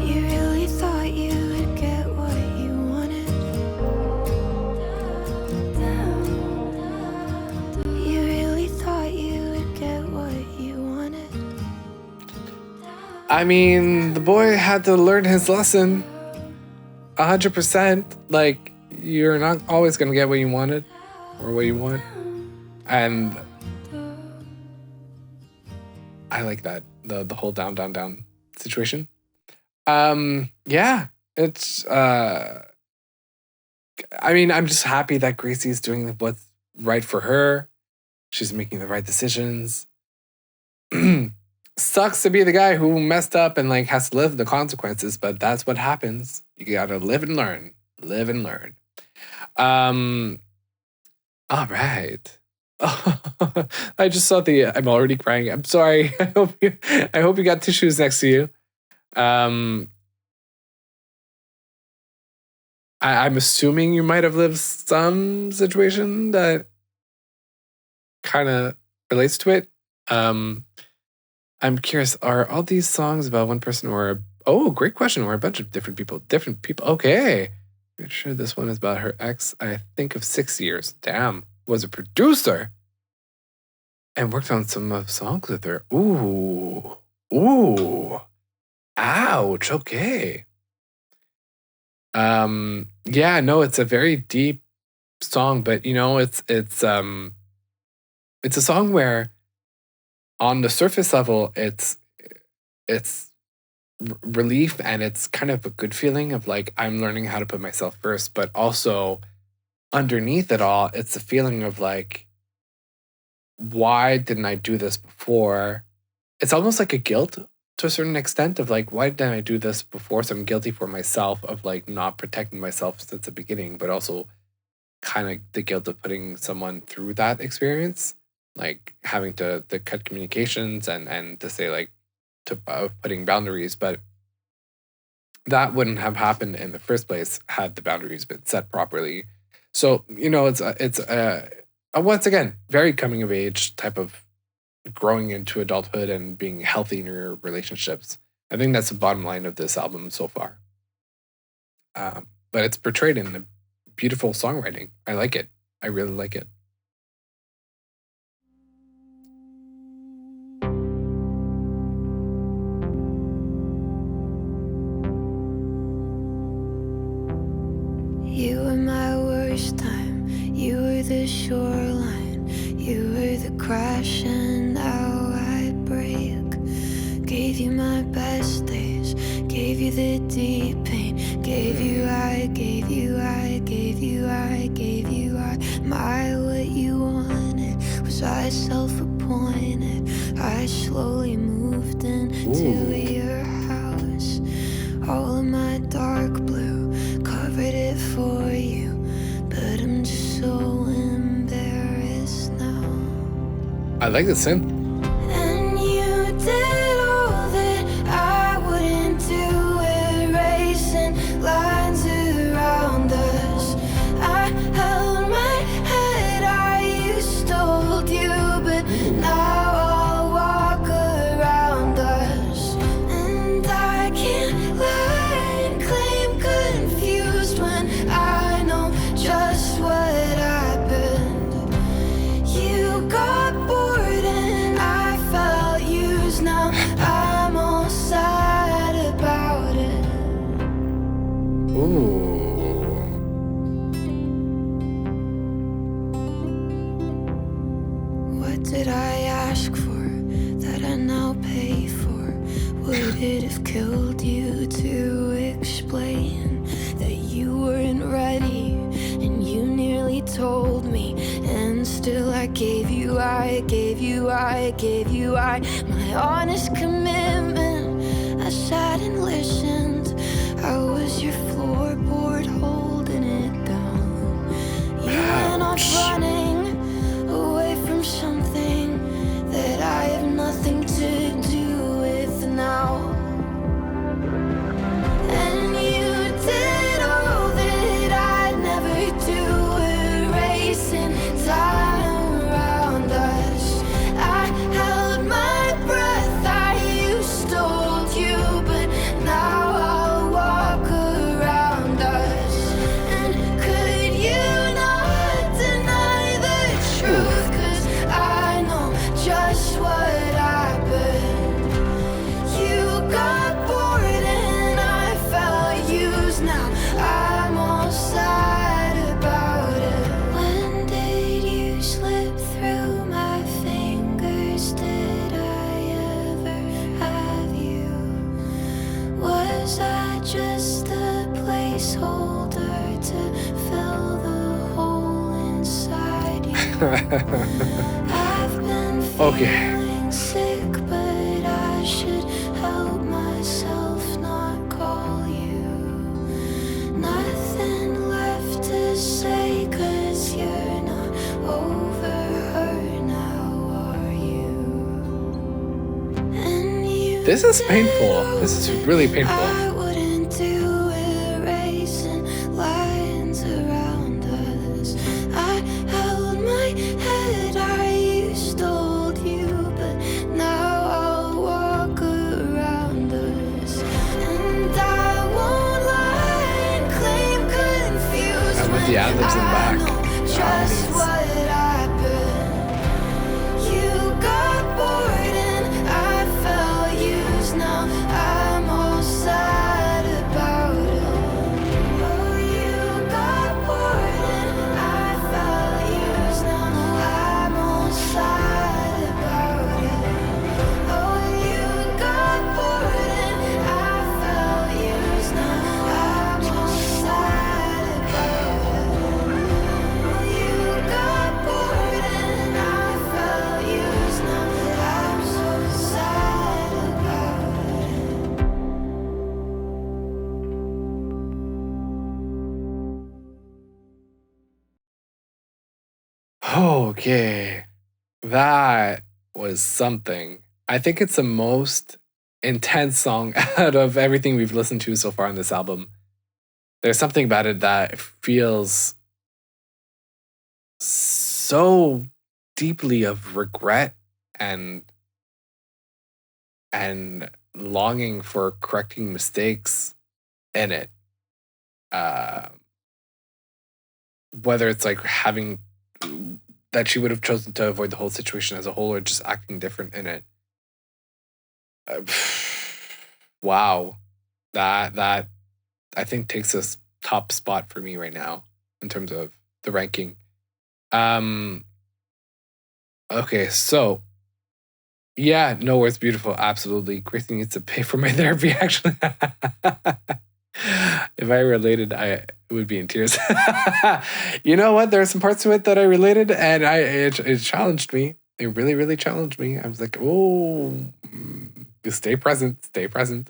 You really thought you would get what you wanted. You really thought you would get what you wanted. I mean, the boy had to learn his lesson 100%. Like, you're not always going to get what you wanted or what you want. And I like that, the whole down, down, down situation. Yeah, it's, I mean, I'm just happy that Gracie's doing what's right for her. She's making the right decisions. Sucks to be the guy who messed up and like has to live the consequences, but that's what happens. You gotta live and learn. Live and learn. All right. I just saw I'm already crying. I'm sorry. I hope you got tissues next to you. I'm assuming you might have lived some situation that kind of relates to it. I'm curious, are all these songs about one person or great question, or a bunch of different people? Okay. I'm sure this one is about her ex, I think of 6 years. Damn. Was a producer and worked on some songs with her. Ooh. Ouch. Okay. Yeah, no, it's a very deep song, but you know, it's a song where on the surface level, it's relief, and it's kind of a good feeling of like, I'm learning how to put myself first, but also underneath it all, it's a feeling of like, why didn't I do this before? It's almost like a guilt to a certain extent of like, why didn't I do this before? So I'm guilty for myself of like not protecting myself since the beginning, but also kind of the guilt of putting someone through that experience, like having to cut communications and to say like, to putting boundaries, but that wouldn't have happened in the first place had the boundaries been set properly. So, you know, it's once again, very coming of age type of growing into adulthood and being healthy in your relationships. I think that's the bottom line of this album so far. But it's portrayed in a beautiful songwriting. I like it. I really like it. You were my worst time. You were the shoreline. You were the crash, and now I break. Gave you my best days. Gave you the deep pain. Gave you I. Gave you I. Gave you I. Gave you I. My what you wanted. Was I self-appointed? I slowly moved into your house. All of my dark blue covered it for you, but I'm just so embarrassed now. I like the synth. And you did all that I wouldn't do, erasing lines around us. I held my head, I used to hold you, but now I'll walk around us. And I can't lie and claim confused when I know just what happened. You got bored and I felt used. Now I'm all sad about it. Ooh. ready, and you nearly told me, and still I gave you, my honest commitment. I sat and listened. I was your floorboard holding it down. You went off running away from something that I have nothing to do with now. And you did all that I'd never do, erasing time around us. I held my breath, I used to hold you, but now I'll walk around us. And could you not deny the truth? 'Cause I know just what happened. You got bored and I felt used. Now I'm all sad about it. When did you slip through my fingers? Did I ever have you? Was I just a placeholder to fill the hole inside you? I've been Okay. feeling sick, but I should help myself not call you. Nothing left to say, 'cause you're not over her now, are you? And you This is painful. This is really painful. I wouldn't do, erasing lines around us. I held my head, I used to hold you, but now I'll walk around us. And I won't lie and claim confused. And with the when ad-libs in the I back, know the just harmonies. what happened. You got bored and I felt used. Now I'm all sad about it. Oh, you got bored and I felt used. Now I'm all sad about it. Oh, you got bored and I felt used. Now I'm all sad about it. Oh, you got bored and I felt used. Now I'm so sad about it. Okay. That was something. I think it's the most intense song out of everything we've listened to so far on this album. There's something about it that feels so deeply of regret and longing for correcting mistakes in it. Whether it's like having that she would have chosen to avoid the whole situation as a whole or just acting different in it. Wow. That I think takes this top spot for me right now in terms of the ranking. Okay, so yeah, No Words Beautiful, absolutely. Gracie needs to pay for my therapy, actually. If I related, I would be in tears. You know what? There are some parts to it that I related, and it challenged me. It really, really challenged me. I was like, oh, stay present, stay present.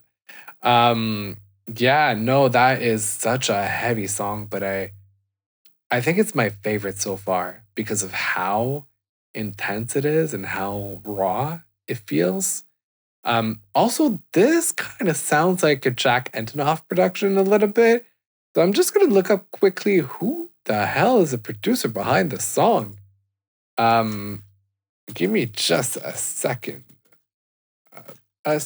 Yeah, no, that is such a heavy song, but I think it's my favorite so far because of how intense it is and how raw it feels. Also, this kind of sounds like a Jack Antonoff production a little bit. So I'm just gonna look up quickly who the hell is the producer behind the song. Give me just a second. I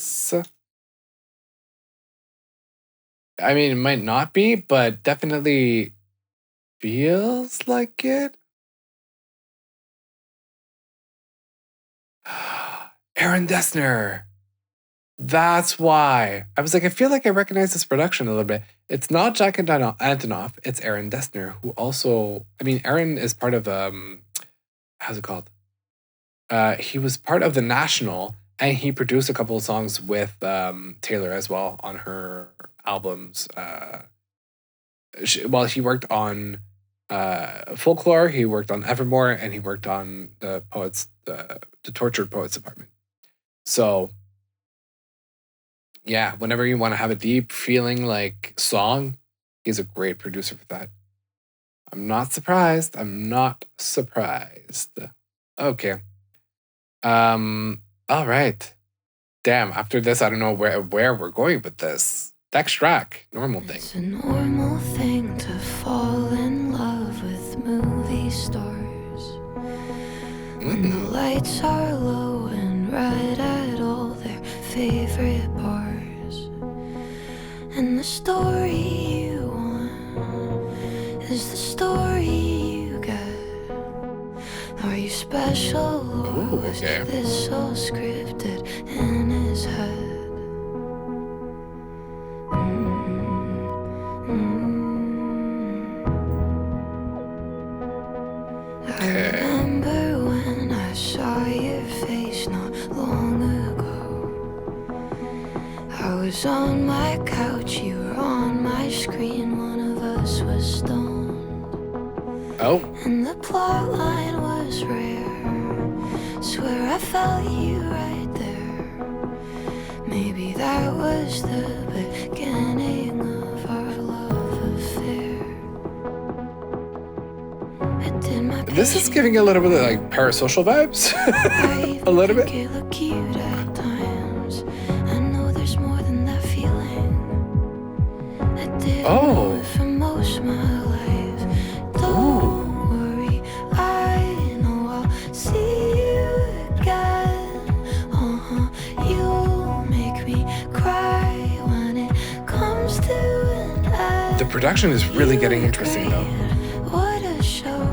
mean, it might not be, but definitely feels like it. Aaron Dessner. That's why. I was like, I feel like I recognize this production a little bit. It's not Jack Antonoff, it's Aaron Dessner, who also, I mean, Aaron is part of, how's it called? He was part of The National, and he produced a couple of songs with Taylor as well on her albums. he worked on Folklore, he worked on Evermore, and he worked on the Tortured Poets Department. So, yeah, whenever you want to have a deep feeling like song, he's a great producer for that. I'm not surprised. Okay. All right. Damn, after this, I don't know where we're going with this. Next track, Normal Thing. It's a normal thing to fall in love with movie stars when the lights are low and right at all their favorite bars. And the story you want is the story you get. Are you special or was this all scripted in his head? I remember when I saw your face not long ago. I was on my couch, you were on my screen, one of us was stoned. Oh. And the plot line was rare. Swear I felt you right there. Maybe that was the beginning of our love affair. This is giving a little bit of like parasocial vibes. A little bit. I look cute at times. I know there's more than that feeling. I didn't know it for most of my life. Don't worry, I know I'll see you again. You'll make me cry when it comes to an end. The production is really getting interesting though. What a show.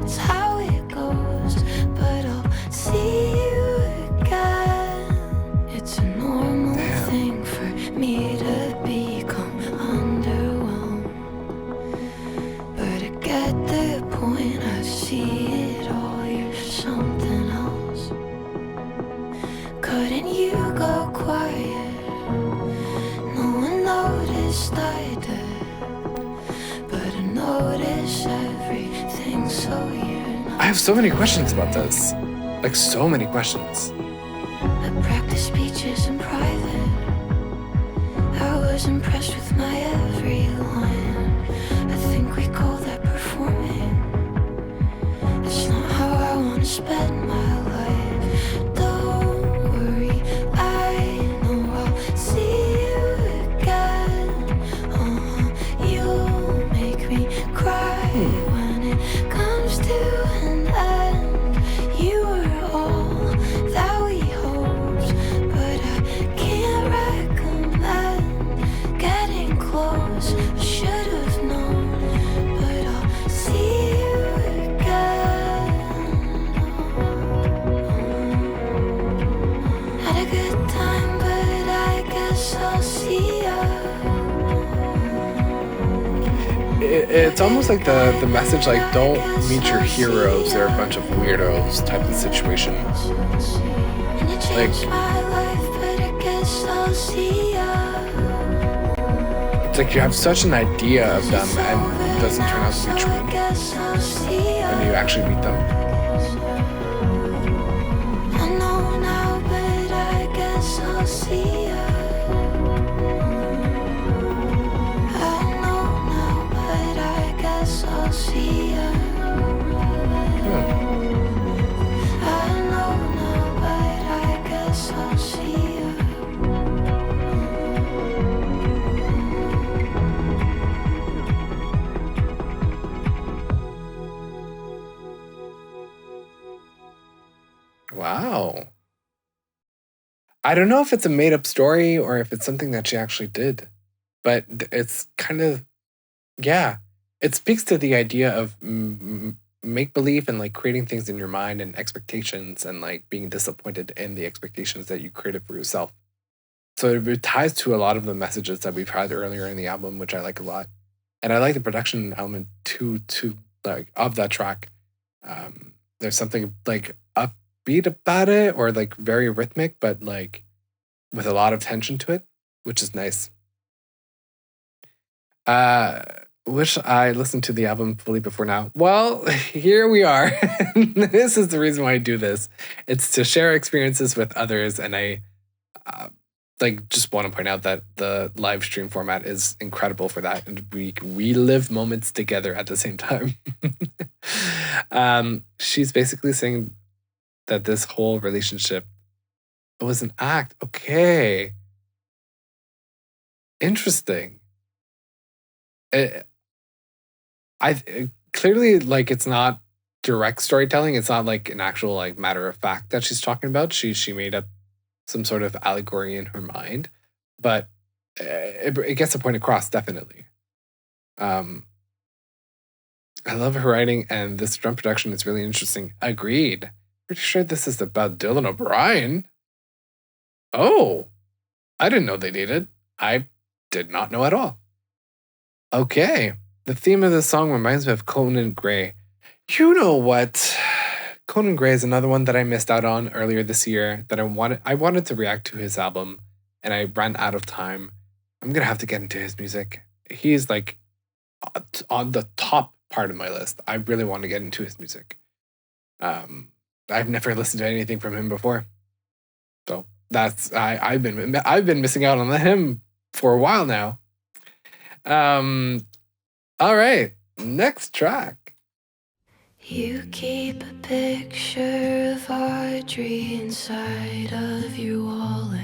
It's how it goes, but I'll see you again. It's a normal thing for me to become underwhelmed, but I get the point. I see it all. You're something else. Couldn't you go quiet? No one noticed I did, but I noticed everything, so I have so many questions about this. Like, so many questions. I practice speeches in private. I was impressed with my every line. I think we call that performing. That's not how I want to spend my life. Don't worry, I know I'll see you again. You'll make me cry when it comes to an end. You were all that we hoped, but I can't recommend getting close. I should have known, but I'll see you again. Had a good time, but I guess I'll see ya. It's almost like the message, like, don't meet your heroes, they're a bunch of weirdos type of situation. Like, it's like you have such an idea of them and it doesn't turn out to be true when you actually meet them. I know now, but I guess I'll see ya. I'll see ya. I know now, but I guess I'll see ya. Wow. I don't know if it's a made-up story or if it's something that she actually did, but it's kind of, yeah. It speaks to the idea of make-believe and like creating things in your mind and expectations and like being disappointed in the expectations that you created for yourself. So it ties to a lot of the messages that we've had earlier in the album, which I like a lot. And I like the production element too like of that track. There's something like upbeat about it or like very rhythmic, but like with a lot of tension to it, which is nice. Wish I listened to the album fully before now. Well, here we are. This is the reason why I do this. It's to share experiences with others, and I just want to point out that the live stream format is incredible for that, and we relive moments together at the same time. She's basically saying that this whole relationship was an act. Okay. Interesting. I clearly, like, it's not direct storytelling. It's not like an actual, like, matter of fact that she's talking about. She made up some sort of allegory in her mind, but it gets the point across, definitely. I love her writing, and this drum production is really interesting. Agreed. Pretty sure this is about Dylan O'Brien. Oh, I didn't know they dated. I did not know at all. Okay. The theme of the song reminds me of Conan Gray. You know what? Conan Gray is another one that I missed out on earlier this year that I wanted to react to his album, and I ran out of time. I'm going to have to get into his music. He's like on the top part of my list. I really want to get into his music. I've never listened to anything from him before. So that's I've been missing out on him for a while now. All right, next track. You keep a picture of Audrey inside of your wallet.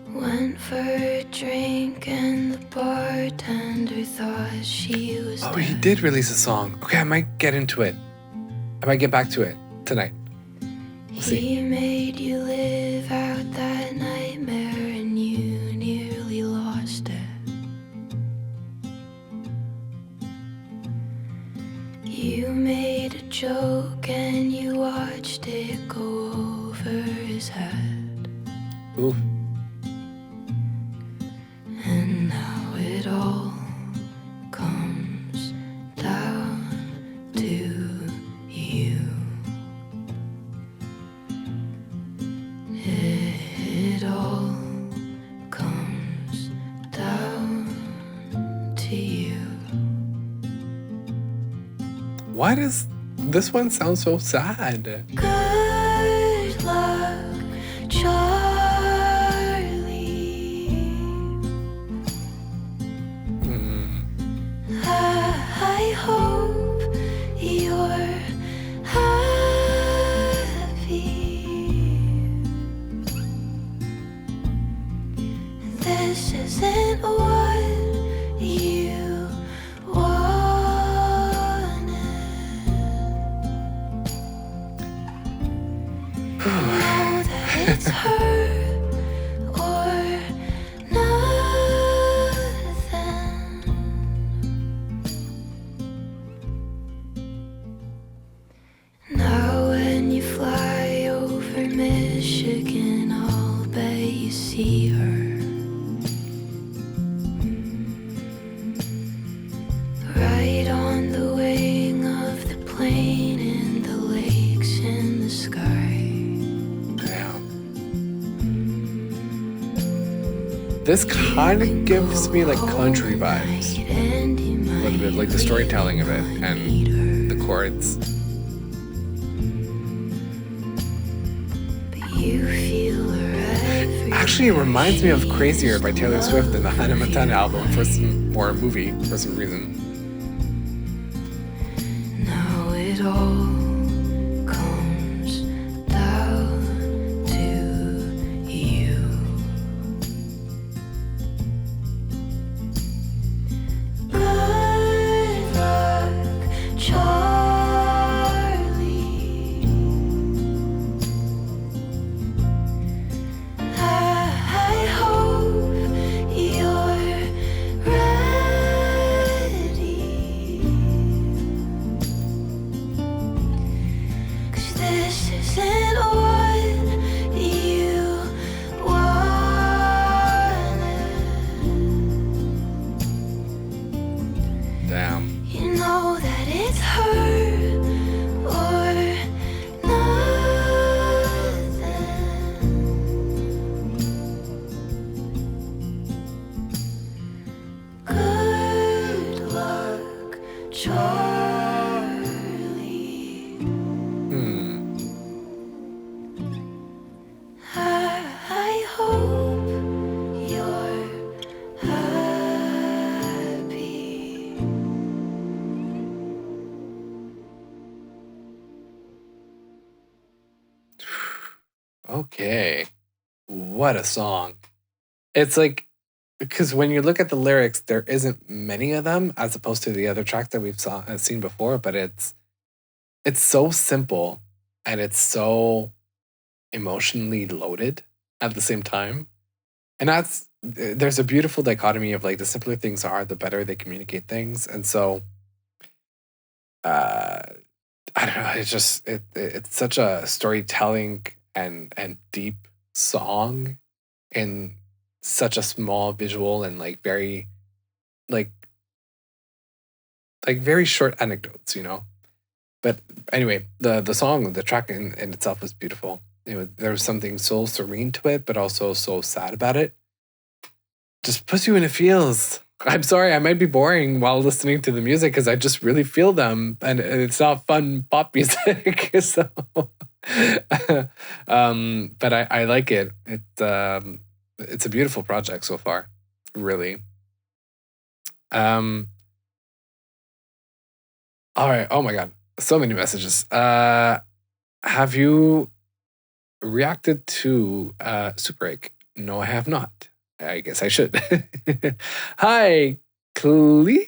Went for a drink and the bartender thought she was Oh, he did release a song. Okay, I might get into it. I might get back to it tonight. We'll see. He made you live out that nightmare and you nearly lost it. You made a joke and you watched it go over his head. Ooh. And now it all comes down to you. It all comes down to you. Why does this one sound so sad? Good luck, Charlie. I hope you're happy. This isn't what you wanted. Know that it's her or nothing. Now when you fly over Michigan, I'll bet you see her. Right on the wing of the plane in the lakes in the sky. Damn. This kind of gives me like country vibes. A little bit, like the storytelling of it and the chords. You feel her every Actually, it reminds me of Crazier by Taylor Swift and the Hannah Montana album or movie for some reason. Now it all comes down to you. Good luck, Charlie. I hope you're ready. 'Cause this isn't what you wanted. Damn. You know that it's her or nothing. Okay. What a song. It's like, because when you look at the lyrics, there isn't many of them as opposed to the other tracks that we've seen before, but it's so simple and it's so emotionally loaded at the same time. And there's a beautiful dichotomy of like the simpler things are, the better they communicate things. And so uh I don't know, it's such a storytelling and deep song in such a small visual and like very short anecdotes, you know. But anyway, the track in itself was beautiful. There was something so serene to it, but also so sad about it. Just puts you in the feels. I'm sorry, I might be boring while listening to the music because I just really feel them, and it's not fun pop music. So, but I like it. It's a beautiful project so far, really. All right. Oh my God, so many messages. Have you reacted to Super Egg? No, I have not. I guess I should. Hi, Clee,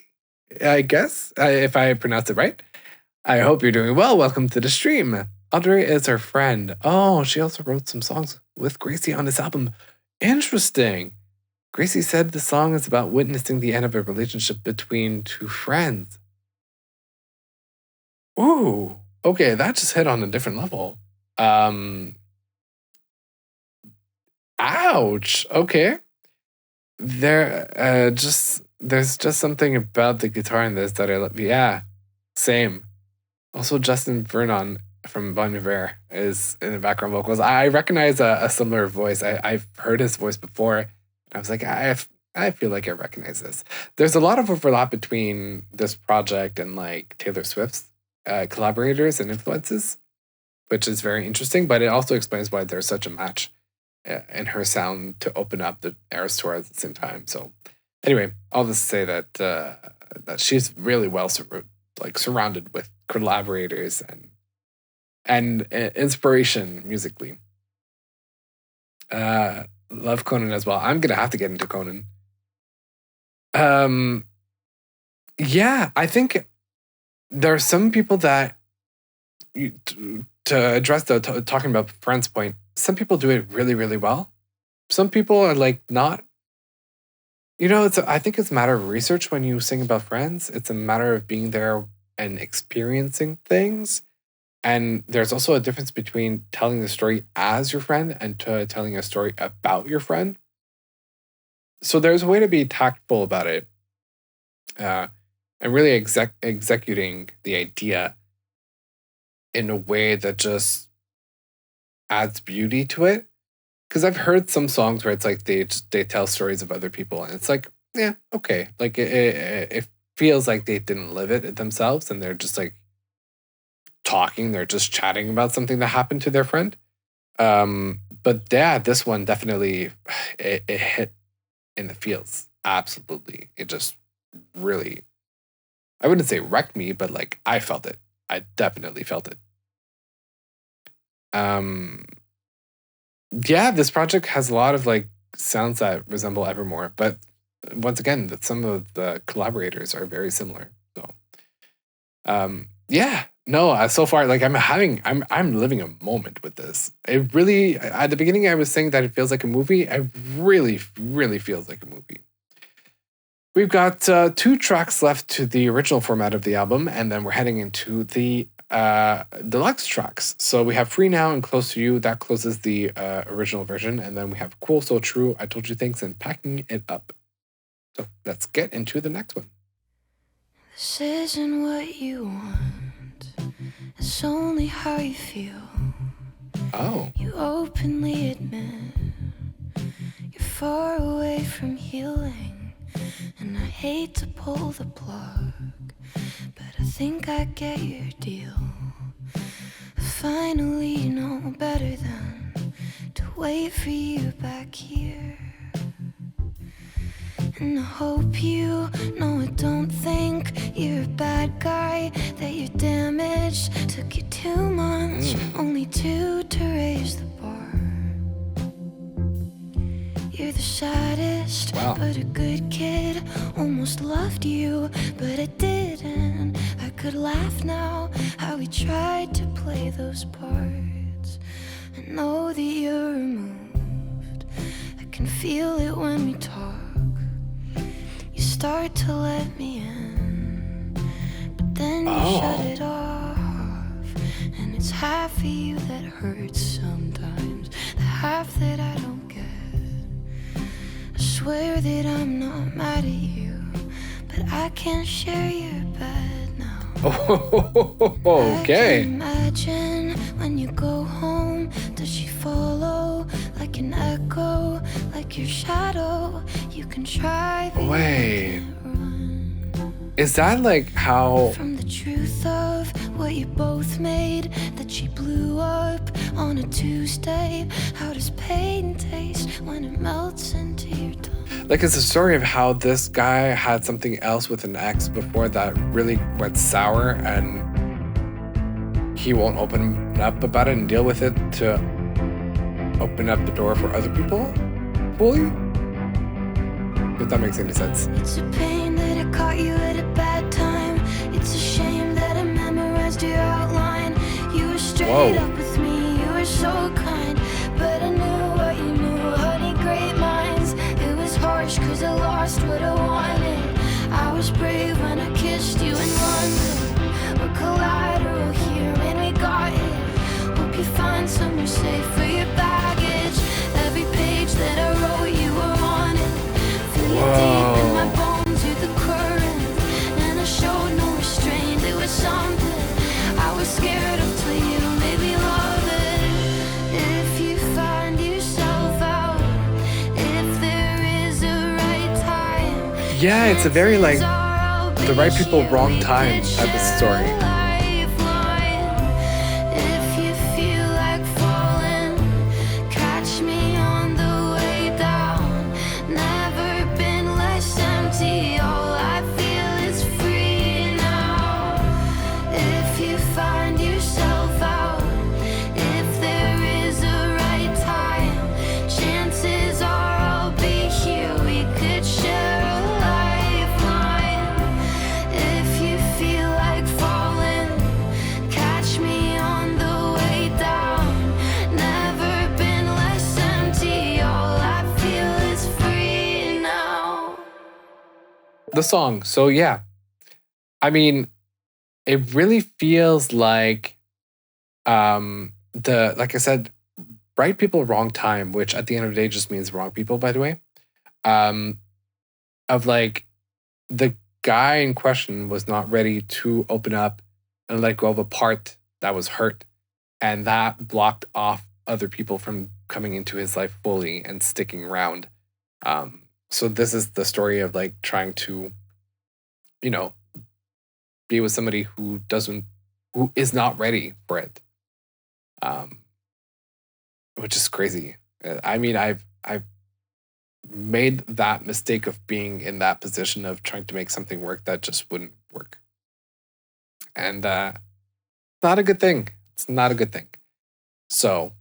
I guess, if I pronounced it right. I hope you're doing well. Welcome to the stream. Audrey is her friend. Oh, she also wrote some songs with Gracie on this album. Interesting. Gracie said the song is about witnessing the end of a relationship between two friends. Ooh, okay, that just hit on a different level. Ouch. Okay. There's just something about the guitar in this that I love. Yeah, same. Also, Justin Vernon from Bon Iver is in the background vocals. I recognize a similar voice. I've heard his voice before. I was like, I feel like I recognize this. There's a lot of overlap between this project and like Taylor Swift's collaborators and influences, which is very interesting. But it also explains why there's such a match in her sound to open up the Eras tour at the same time. So anyway, all this to say that that she's really well surrounded with collaborators and inspiration musically. Love Conan as well. I'm gonna have to get into Conan. Yeah, I think there are some people that to address the talking about friends point. Some people do it really, really well. Some people are like not. You know, I think it's a matter of research when you sing about friends. It's a matter of being there and experiencing things. And there's also a difference between telling the story as your friend and telling a story about your friend. So there's a way to be tactful about it, and really executing the idea in a way that just adds beauty to it. Because I've heard some songs where it's like they tell stories of other people, and it's like, yeah, okay, like it feels like they didn't live it themselves, and they're just like talking, they're just chatting about something that happened to their friend. But yeah, this one definitely it hit in the feels. Absolutely, it just really, I wouldn't say wrecked me, but like I felt it. I definitely felt it. Yeah, this project has a lot of like sounds that resemble Evermore, but once again, that some of the collaborators are very similar. So, yeah, no, so far, like I'm living a moment with this. It really, at the beginning, I was saying that it feels like a movie. It really, really feels like a movie. We've got 2 tracks left to the original format of the album, and then we're heading into the deluxe tracks. So we have Free Now and Close to You. That closes the original version. And then we have Cool, So True, I Told You Things, and Packing It Up. So let's get into the next one. This isn't what you want. It's only how you feel. Oh. You openly admit you're far away from healing. And I hate to pull the plug, but I think I get your deal. Finally know better than to wait for you back here. And I hope you know I don't think you're a bad guy, that you're damaged. Took you 2 months, only 2 to raise the bar. the saddest, Wow. but a good kid. Almost loved you, but it didn't. I could laugh now, how we tried to play those parts. I know that you're removed, I can feel it when we talk. You start to let me in, but then you shut it off. And it's half of you that hurts sometimes, the half that I don't get. I swear that I'm not mad at you, but I can't share your bed now. Okay. I can imagine when you go home, does she follow like an echo, like your shadow? You can try, but Wait. you can't run Is that like how... from the truth of what you both made, that she blew up on a Tuesday? How does pain taste when it melts into your tongue? Like, it's a story of how this guy had something else with an ex before that really went sour, and he won't open up about it and deal with it to open up the door for other people fully? If that makes any sense. It's a pain that I caught you at a bad time. It's a shame that I memorized your outline. You were straight up with me, you were so kind, but I knew what you knew, honey, great minds. It was harsh cause I lost what I wanted. I was brave when I kissed you in London. We're collateral here and we got it. Hope you find somewhere safe for your baggage. Every page that I wrote you were on it. Feel it deep in my bones, you're the current, and I showed no restraint. It was something I was scared of till you made me love it. If you find yourself out, if there is a right time. Yeah, it's a very like the right people, wrong time type of story. If you feel like falling, catch me on the way down. Never been less empty, all I feel is free now. If you find yourself out, if there is a right time, chances are I'll be here, we could share a lifeline. If you feel like falling, catch me on the way down. Never been less empty, all I feel is free now. The song. So yeah. I mean, it really feels like like I said, right people, wrong time, which at the end of the day just means wrong people, by the way. Of like the guy in question was not ready to open up and let go of a part that was hurt, and that blocked off other people from coming into his life fully and sticking around. So this is the story of like trying to, you know, be with somebody who is not ready for it. Which is crazy. I mean, I've made that mistake of being in that position of trying to make something work that just wouldn't work. And not a good thing. It's not a good thing. So,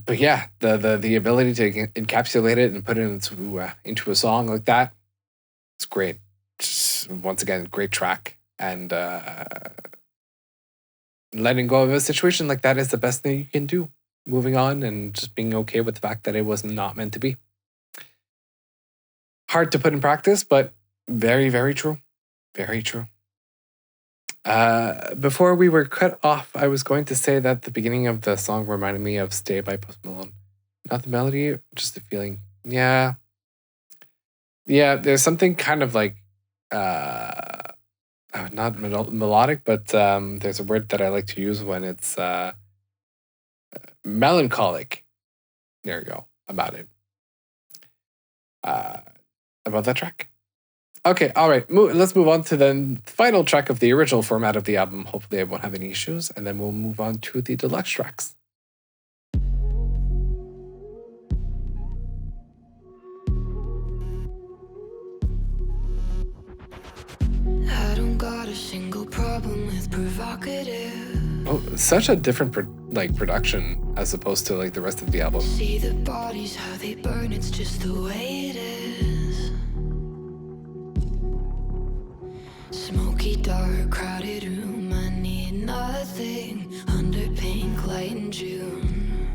but yeah, the ability to encapsulate it and put it into a song like that, it's great. Just, once again, great track. And letting go of a situation like that is the best thing you can do. Moving on and just being okay with the fact that it was not meant to be. Hard to put in practice, but very, very true. Very true. Before we were cut off, I was going to say that the beginning of the song reminded me of Stay by Post Malone. Not the melody, just the feeling. Yeah. Yeah, there's something kind of like, not melodic, but there's a word that I like to use when it's melancholic. There you go. About it. About that track. Okay, all right. Let's move on to the final track of the original format of the album. Hopefully I won't have any issues. And then we'll move on to the deluxe tracks. I don't got a single problem with provocative. Oh, such a different production as opposed to like the rest of the album. See the bodies, how they burn, it's just the way it is. Smoky, dark, crowded room, I need nothing under pink light in June.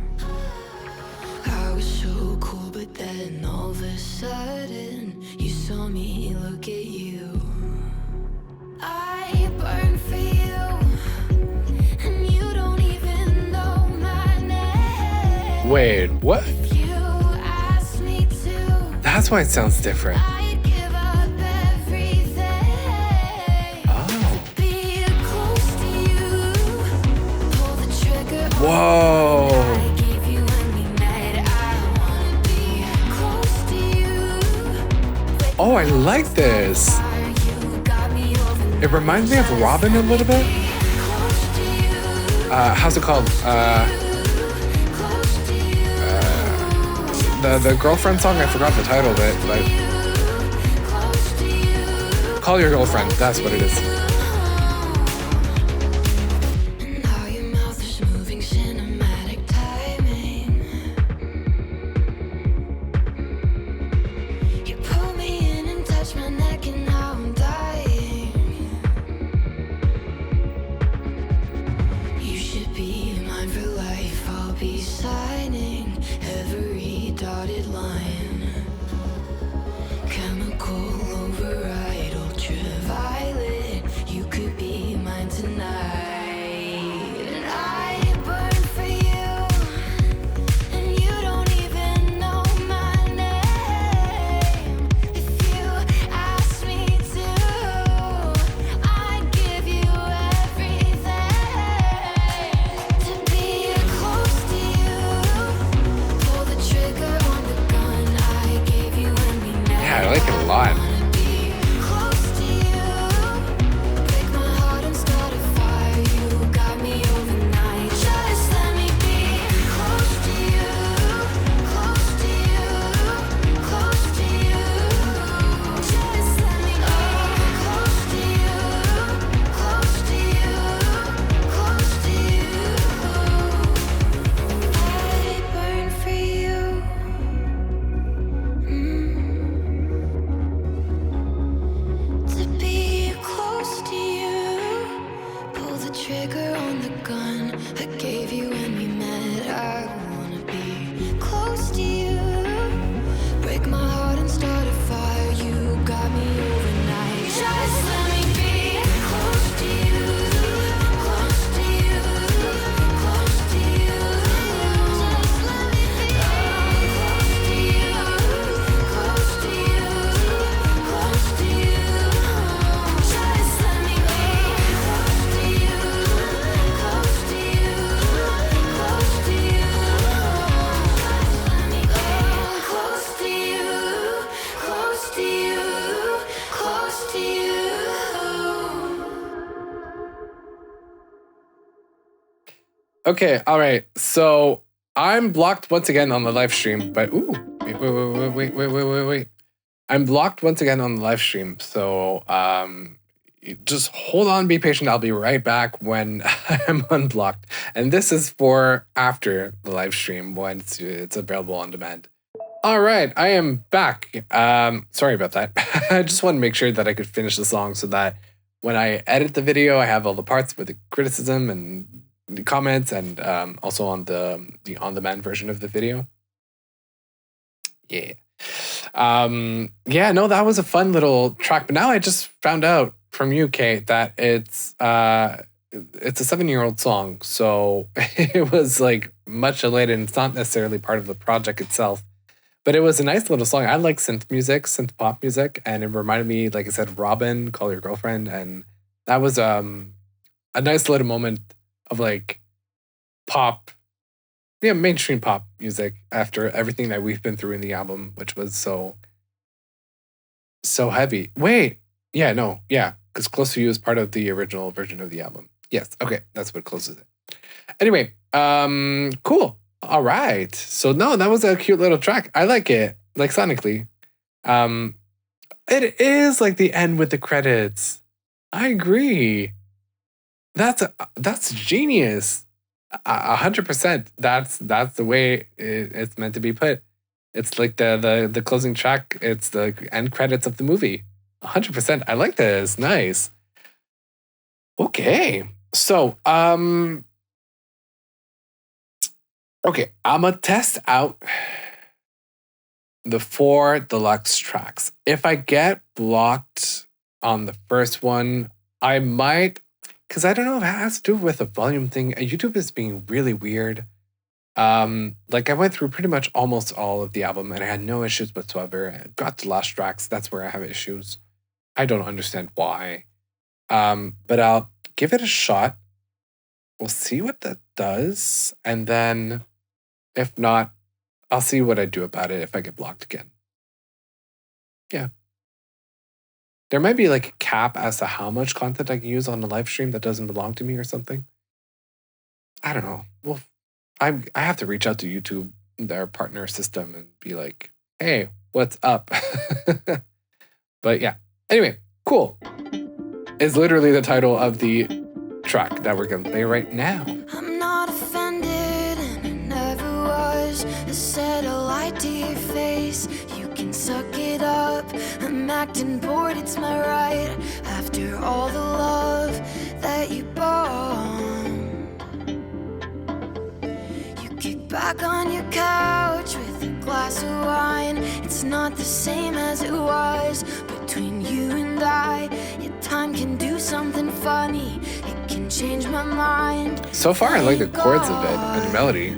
I was so cool, but then all of a sudden you saw me look at you. I burn for you, and you don't even know my name. Wait, what? If you ask me to, That's why it sounds different. I'd give up everything. Oh. To be close to you, pull the trigger. Whoa. I gave you when we met. I wanna be close to you. Oh, I like this. You got me overnight. It reminds me of Robin a little bit. Close to you, How's it called? close to you. The girlfriend song. I forgot the title of it, but Close to you. Call Your Girlfriend. That's what it is. And how your mouth is moving, cinematic timing. You pull me in and touch my neck, and now I'm dying. You should be mine for life. I'll be signing every dotted line. Chemical override, ultraviolet. You could be mine tonight. And I burn for you, and you don't even know my name. If you ask me to, I'd give you everything. To be close to you, pull the trigger on the gun I gave you when we met. Yeah, I like it a lot. Wanna be close to you, break my heart and start a fire. You got me overnight. Just let me be close to you, close to you, close to you. Just let me be close to you, close to you, close to you. I burn for you. To be close to you, pull the trigger on the gun I gave you when we met. I wanna be close to you, break my heart and start a fire. You got me overnight. Just let me be close to you, close to you, close to you. Just let me be close to you, close to you, close to you. Just let me be close to you, close to you, close to you. Just let me be close to you, close to you, close to you. Okay, all right. So I'm blocked once again on the live stream, but ooh, wait. I'm blocked once again on the live stream. So just hold on, be patient. I'll be right back when I'm unblocked. And this is for after the live stream once it's available on demand. All right, I am back. Sorry about that. I just want to make sure that I could finish the song so that when I edit the video, I have all the parts with the criticism and the comments, and also on the on-demand version of the video. Yeah. Yeah, no, that was a fun little track. But now I just found out from you, Kate, that it's a 7-year-old song. So it was like much delayed, and it's not necessarily part of the project itself. But it was a nice little song. I like synth pop music, and it reminded me, like I said, Robin, Call Your Girlfriend, and that was a nice little moment of like pop, mainstream pop music after everything that we've been through in the album, which was so heavy. Wait, because Close to You is part of the original version of the album. Yes, okay, that's what closes it. Anyway, cool. All right. So no, that was a cute little track. I like it, like sonically. It is like the end with the credits. I agree. That's genius. 100%. That's the way it's meant to be put. It's like the closing track. It's the end credits of the movie. 100%. I like this. Nice. Okay. So, okay, I'm gonna test out the 4 deluxe tracks. If I get blocked on the first one, I might, because I don't know if it has to do with a volume thing. YouTube is being really weird. Like I went through pretty much almost all of the album and I had no issues whatsoever. I got to last tracks. That's where I have issues. I don't understand why. But I'll give it a shot. We'll see what that does. And then if not, I'll see what I do about it if I get blocked again. Yeah. There might be like a cap as to how much content I can use on the live stream that doesn't belong to me or something. I don't know. Well, I have to reach out to YouTube, their partner system, and be like, hey, what's up? But yeah. Anyway, cool. Is literally the title of the track that we're going to play right now. I'm not offended and I never was. I said a lie to your face. You can suck it up. I'm acting bored, it's my right. After all the love that you bought, you kick back on your couch with a glass of wine. It's not the same as it was between you and I. Your time can do something funny. It can change my mind. So far, I like the chords of it and the melody.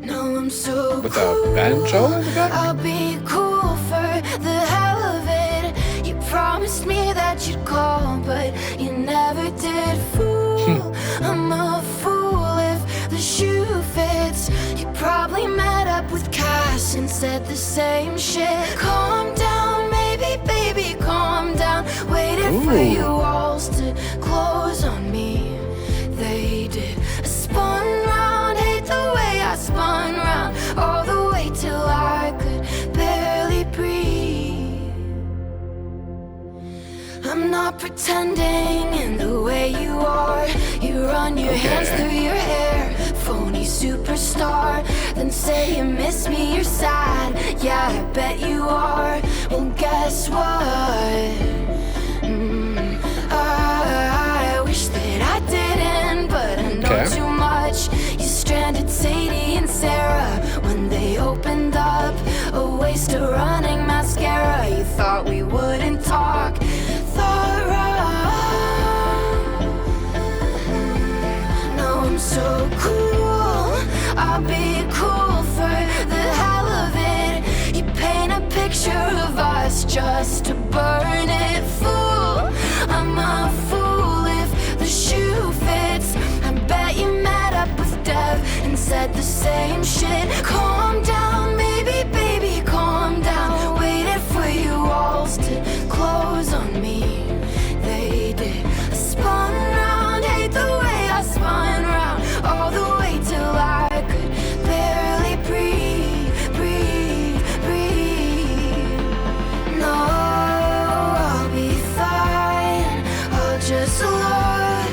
No, I'm so with a banjo in the back. I'll be cool for the hell of it. You promised me that you'd call, but you never did. Fool, I'm a fool if the shoe fits. You probably met up with Cass and said the same shit. Calm down, maybe, baby, calm down. Waited for you walls to close on me. They did. I spun round, hate the way I spun round, all the way till I could barely breathe. I'm not pretending in the way you are. You run your hands through your hair, phony superstar. Then say you miss me, you're sad. Yeah, I bet you are. Well, guess what? I wish that I didn't, but I know too much. You stranded Sadie and Sarah when they opened up a waste of running mascara. You thought we wouldn't talk, thought wrong. No, I'm so cool, I'll be cool for the hell of it. You paint a picture of us just to burn it. Fool, I'm a fool if the shoe fits. I bet you met up with Dev and said the same shit. Calm down, maybe, baby, calm down. Waited for you walls to close on me. They did. I spun round, hate the way I spun round, all the way till I could barely breathe, breathe, breathe. No, I'll be fine. I'll just look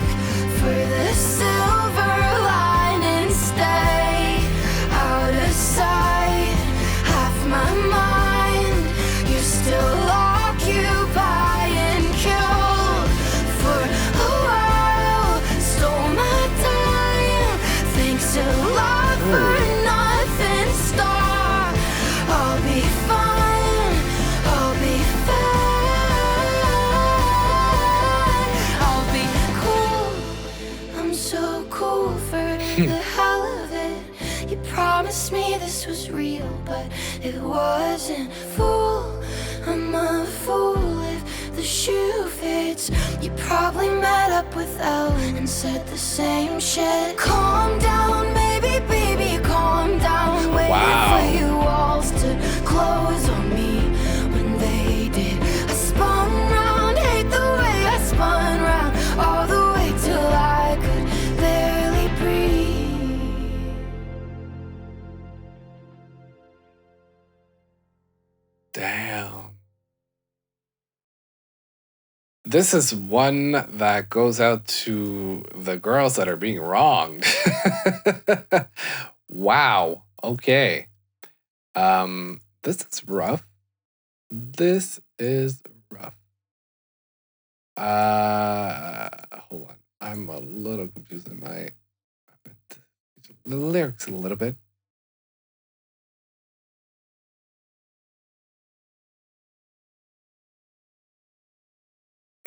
for the silver lining, stay out of sight. Half my mind, you're still occupying, killed for a while. Stole my time, thanks a lot for nothing. Star, I'll be fine, I'll be fine, I'll be cool. I'm so cool for the hell of it. You promised me this was real, but it wasn't. Fool, I'm a fool if the shoe fits. You probably met up with Elle and said the same shit. Calm down, maybe, baby, calm down. Waiting for you walls to close on me when they did. I spun round, hate the way I spun round, all the way till I could barely breathe. Damn. this is one that goes out to the girls that are being wronged. Wow. Okay. This is rough. This is rough. Hold on. I'm a little confused in the lyrics a little bit.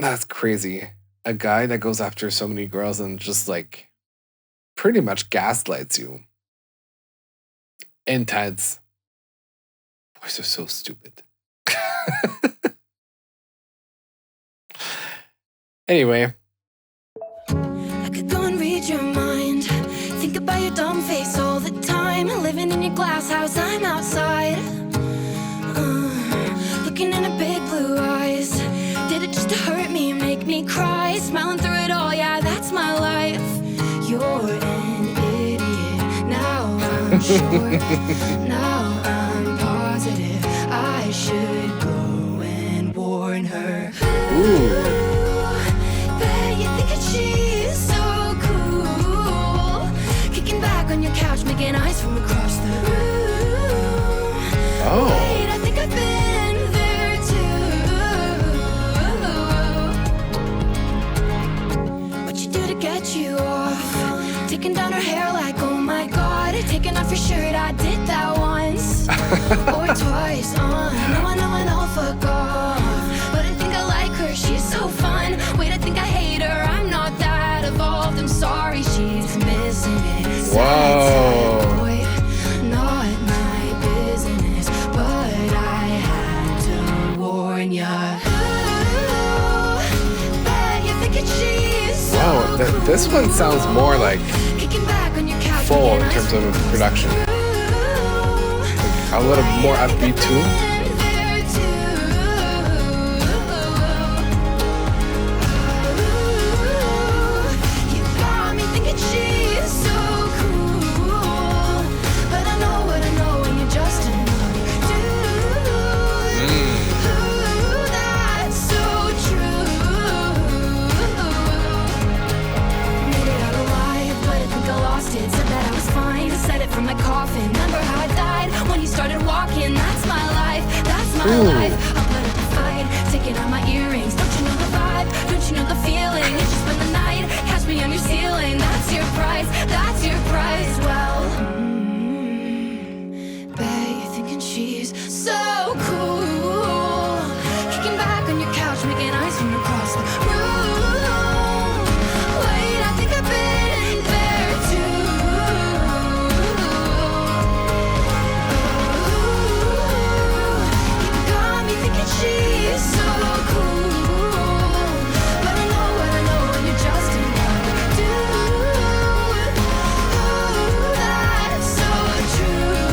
That's crazy. A guy that goes after so many girls and just like pretty much gaslights you. Intense. Boys are so stupid. Anyway. I could go and read your mind. Think about your dumb face all the time. Living in your glass house, I'm outside. Looking in her big blue eyes. Did it just to hurt me, make me cry? Smiling through it all, yeah, that's my life. You're an idiot. Now I'm sure. Now I'm positive. I should go and warn her. Ooh. Bet you think that she's so cool. Kicking back on your couch, making eyes from across the room. Oh. Wait, I think I've been there too. What you do to get you off? Taking down her hair like, oh my god. Taking off your shirt, I did that once. Or twice on. No, I know, fuck off. But I think I like her, she's so fun. Wait, I think I hate her, I'm not that evolved. I'm sorry, she's missing it. Whoa. Sad boy, not my business. But I had to warn ya. Ooh, bet you're thinking she's so Wow, this one sounds more like Kicking back on your couch, full in making terms eyes of from production. across the room. A little more upbeat too. From my coffin, remember how I died when you started walking? That's my life, that's my Ooh. life. I'll put up a fight, taking out my earrings. Don't you know the vibe? Don't you know the feeling? It's just spend the night, catch me on your ceiling. That's your price, that's your price. Well, bet you're thinking she's so cool. Kicking back on your couch, making eyes from across the room. Wait, I think I've been there too. She's so cool, but I know what I know, and you're just another dude. Oh, that's so true.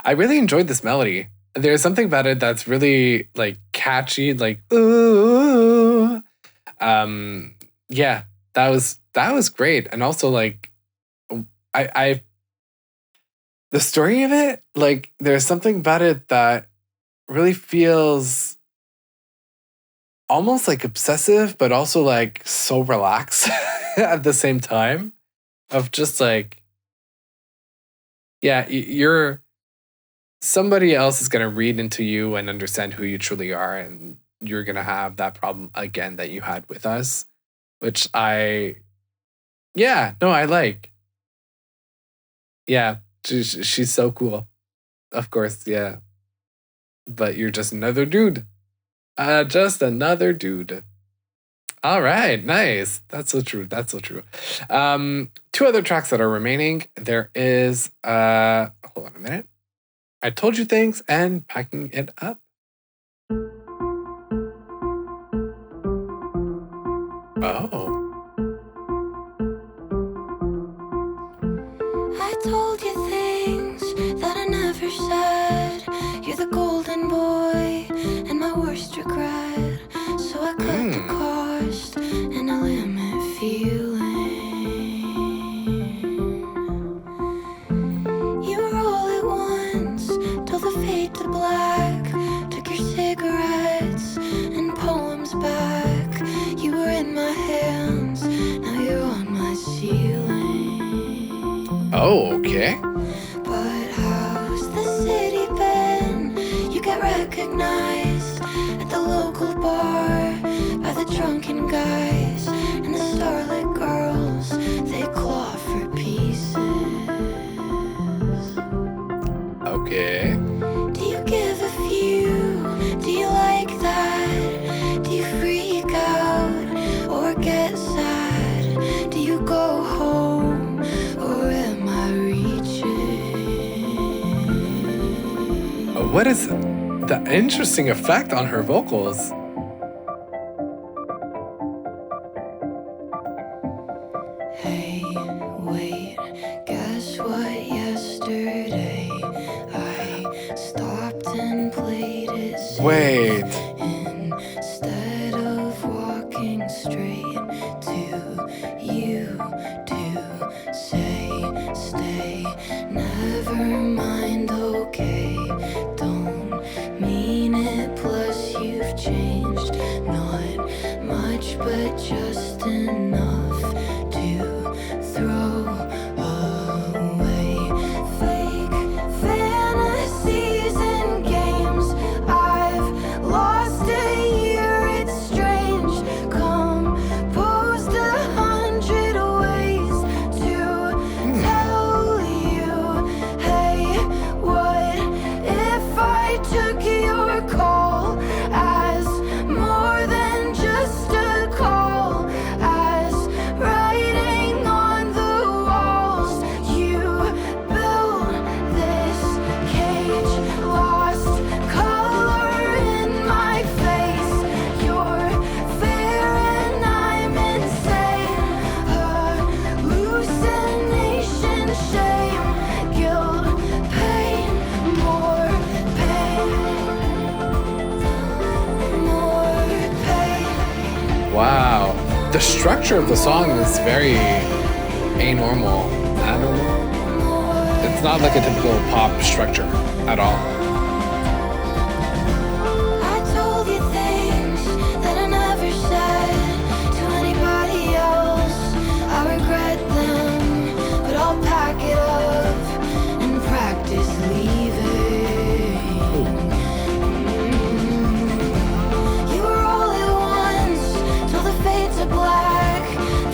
I really enjoyed this melody. There's something about it that's really like catchy, like ooh. Yeah, that was great. And also like I the story of it, like there's something about it that really feels almost like obsessive, but also like so relaxed at the same time. Of just like, yeah, you're somebody else is gonna read into you and understand who you truly are, and you're gonna have that problem again that you had with us, which I like. Yeah, she's so cool. Of course, yeah. But you're just another dude. Just another dude. All right, nice. That's so true. That's so true. Two other tracks that are remaining. There is hold on a minute. I Told You Things and Packing It Up. Oh. I told you things that I never said. You're the golden boy and my worst regret. So I cut the cost and I limit feeling. You were all at once Oh, okay. But how's the city been? You get recognized at the local bar by the drunken guys and the starlit girls. They claw for pieces. Okay. Do you give a few? Do you like that? Do you freak out or get sad? Do you go home or am I reaching? What is the interesting effect on her vocals? Hey, wait, guess what? Yesterday I stopped and played it safe. Wait. Instead of walking straight to you to say, stay, never mind, okay, don't mean it, plus you've changed, not much, but just enough to throw away. Fake fantasies and games, I've lost a year, it's strange. Composed 100 ways to tell you, hey, what if I took your call as more than just a call, as writing on the walls? You built this cage, lost color in my face. You're fair and I'm insane. Hallucination, shame, guilt, pain, more pain. Wow. The structure of the song is very anormal. It's not like a typical pop structure at all. I told you things that I never said to anybody else. I regret them, but I'll pack it up and practice leaving. You were all at once till the fades are black,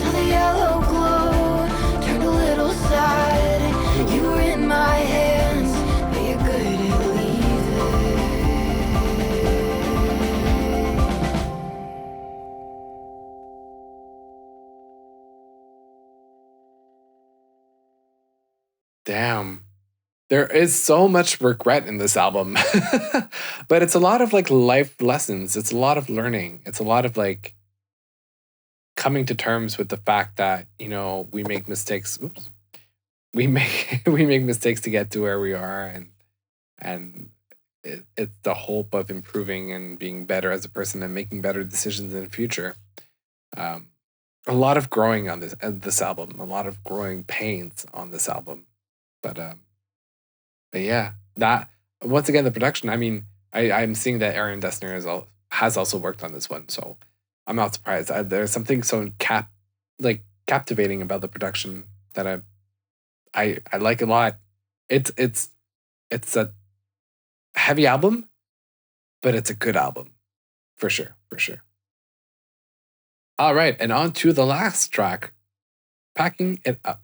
till the yellow glow turned a little sad. You were in my hands, but you're good at leaving. Damn. There is so much regret in this album. But it's a lot of like life lessons. It's a lot of learning. It's a lot of like coming to terms with the fact that, you know, we make mistakes. Oops. We make we make mistakes to get to where we are, and it's the hope of improving and being better as a person and making better decisions in the future. Um, a lot of growing on this album, a lot of growing pains on this album. But yeah, that once again the production. I mean, I'm seeing that Aaron Dessner has also worked on this one, so I'm not surprised. There's something so captivating about the production that I like a lot. It's a heavy album, but it's a good album for sure. All right, and on to the last track, Packing It Up.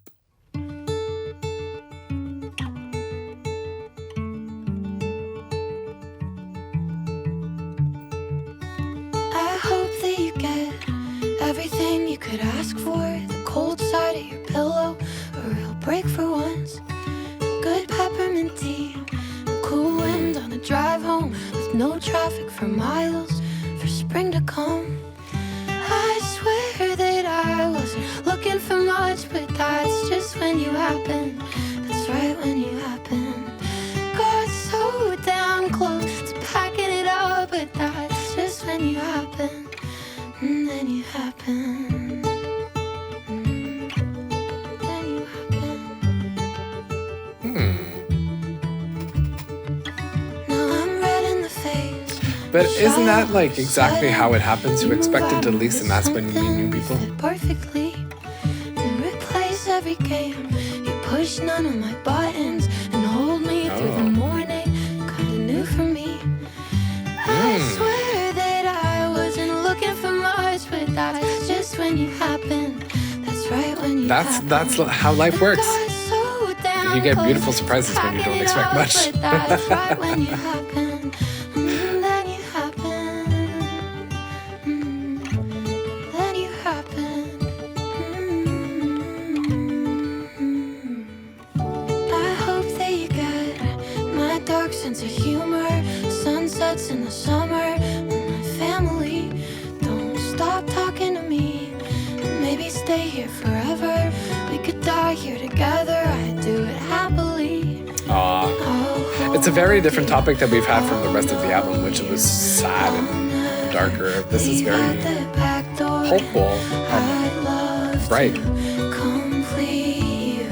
I hope that you get everything you could ask for. The cold side of your pillow, a real break for once. Good peppermint tea, a cool wind on the drive home with no traffic for miles, for spring to come. I swear that I wasn't looking for much, but that's just when you happen. That's right, when you happen. Got so damn close to packing it up, but that's just when you happen. And then you happen. Then you happen. Now I'm red in the face. But isn't that like exactly how it happens? You expected to lease, and that's when you meet new people. Perfectly. And replace every game you push none of my buttons and hold me through the morning. Kinda new for me. I swear that I wasn't looking for much, but that's just when you happen. That's right when you happen. That's how life works. Got so down You get close beautiful to surprises when you packing don't it expect up, much. but that's right when you happen. Then you happen. Then you happen. I hope that you get my dark sense of humor. Sunsets in the summer and my family. Don't stop talking to me. Maybe stay here forever. We could die here together. I'd do it happily. It's a very different topic that we've had from the rest of the album, which was sad and darker. This is very hopeful and bright. Complete.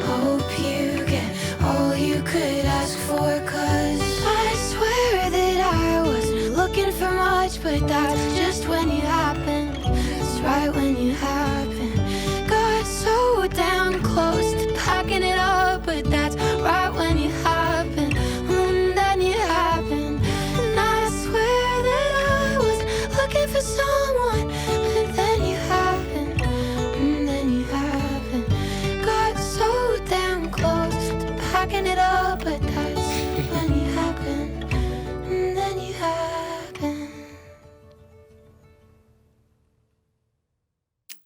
Hope you get all you could ask for, 'cause I swear that I wasn't looking for much, but that's just when you happen. That's right when you happen. Got so damn close to packing it up, but that's right when you happen. Then you happen. And I swear that I was looking for someone, but then you happen. Then you happen. Got so damn close to packing it up, but that's when you happen. Then you happen.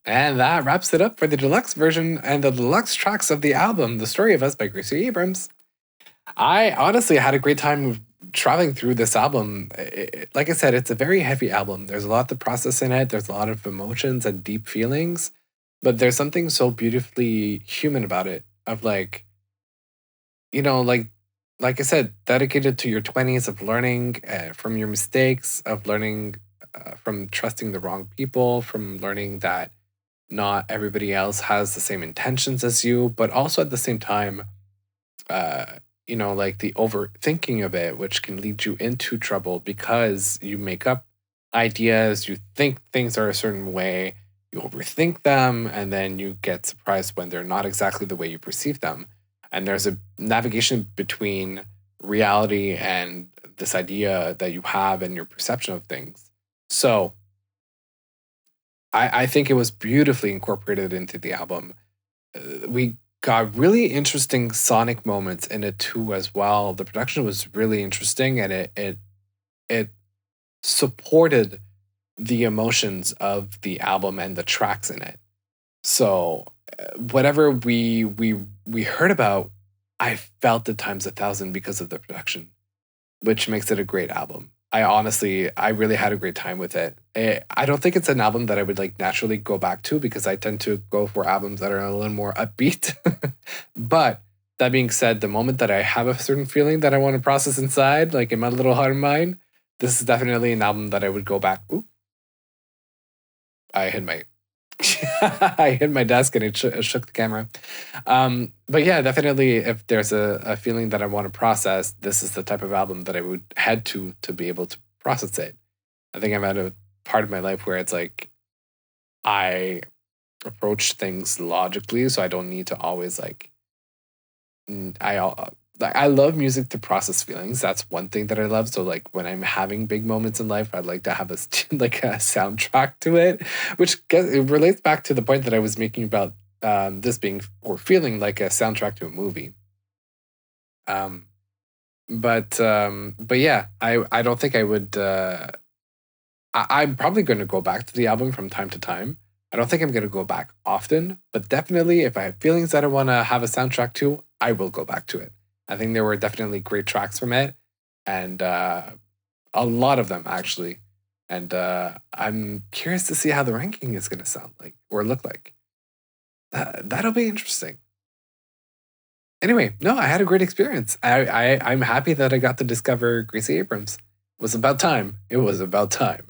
And that wraps it up for the deluxe version and the deluxe tracks of the album, The Story of Us by Gracie Abrams. I honestly had a great time traveling through this album. Like I said, it's a very heavy album. There's a lot to process in it. There's a lot of emotions and deep feelings, but there's something so beautifully human about it. Of like, like I said, dedicated to your 20s, of learning from your mistakes, of learning from trusting the wrong people, from learning that not everybody else has the same intentions as you, but also at the same time, like the overthinking of it, which can lead you into trouble because you make up ideas, you think things are a certain way, you overthink them, and then you get surprised when they're not exactly the way you perceive them. And there's a navigation between reality and this idea that you have and your perception of things. So I think it was beautifully incorporated into the album. We got really interesting sonic moments in it too as well. The production was really interesting, and it supported the emotions of the album and the tracks in it. So whatever we heard about, I felt it times 1,000 because of the production, which makes it a great album. I really had a great time with it. I don't think it's an album that I would like naturally go back to because I tend to go for albums that are a little more upbeat. But that being said, the moment that I have a certain feeling that I want to process inside, like in my little heart and mind, this is definitely an album that I would go back. Ooh, I hit my I hit my desk and it shook the camera. But yeah, definitely if there's a feeling that I want to process, this is the type of album that I would head to be able to process it. I think I'm at a part of my life where it's like I approach things logically, so I don't need to always like I love music to process feelings. That's one thing that I love. So like when I'm having big moments in life, I'd like to have like a soundtrack to it, which it relates back to the point that I was making about this being or feeling like a soundtrack to a movie. But yeah, I don't think I would. I'm probably going to go back to the album from time to time. I don't think I'm going to go back often, but definitely if I have feelings that I want to have a soundtrack to, I will go back to it. I think there were definitely great tracks from it, and a lot of them actually. And I'm curious to see how the ranking is going to sound like or look like. That'll be interesting. Anyway, no, I had a great experience. I'm happy that I got to discover Gracie Abrams. It was about time. It was about time.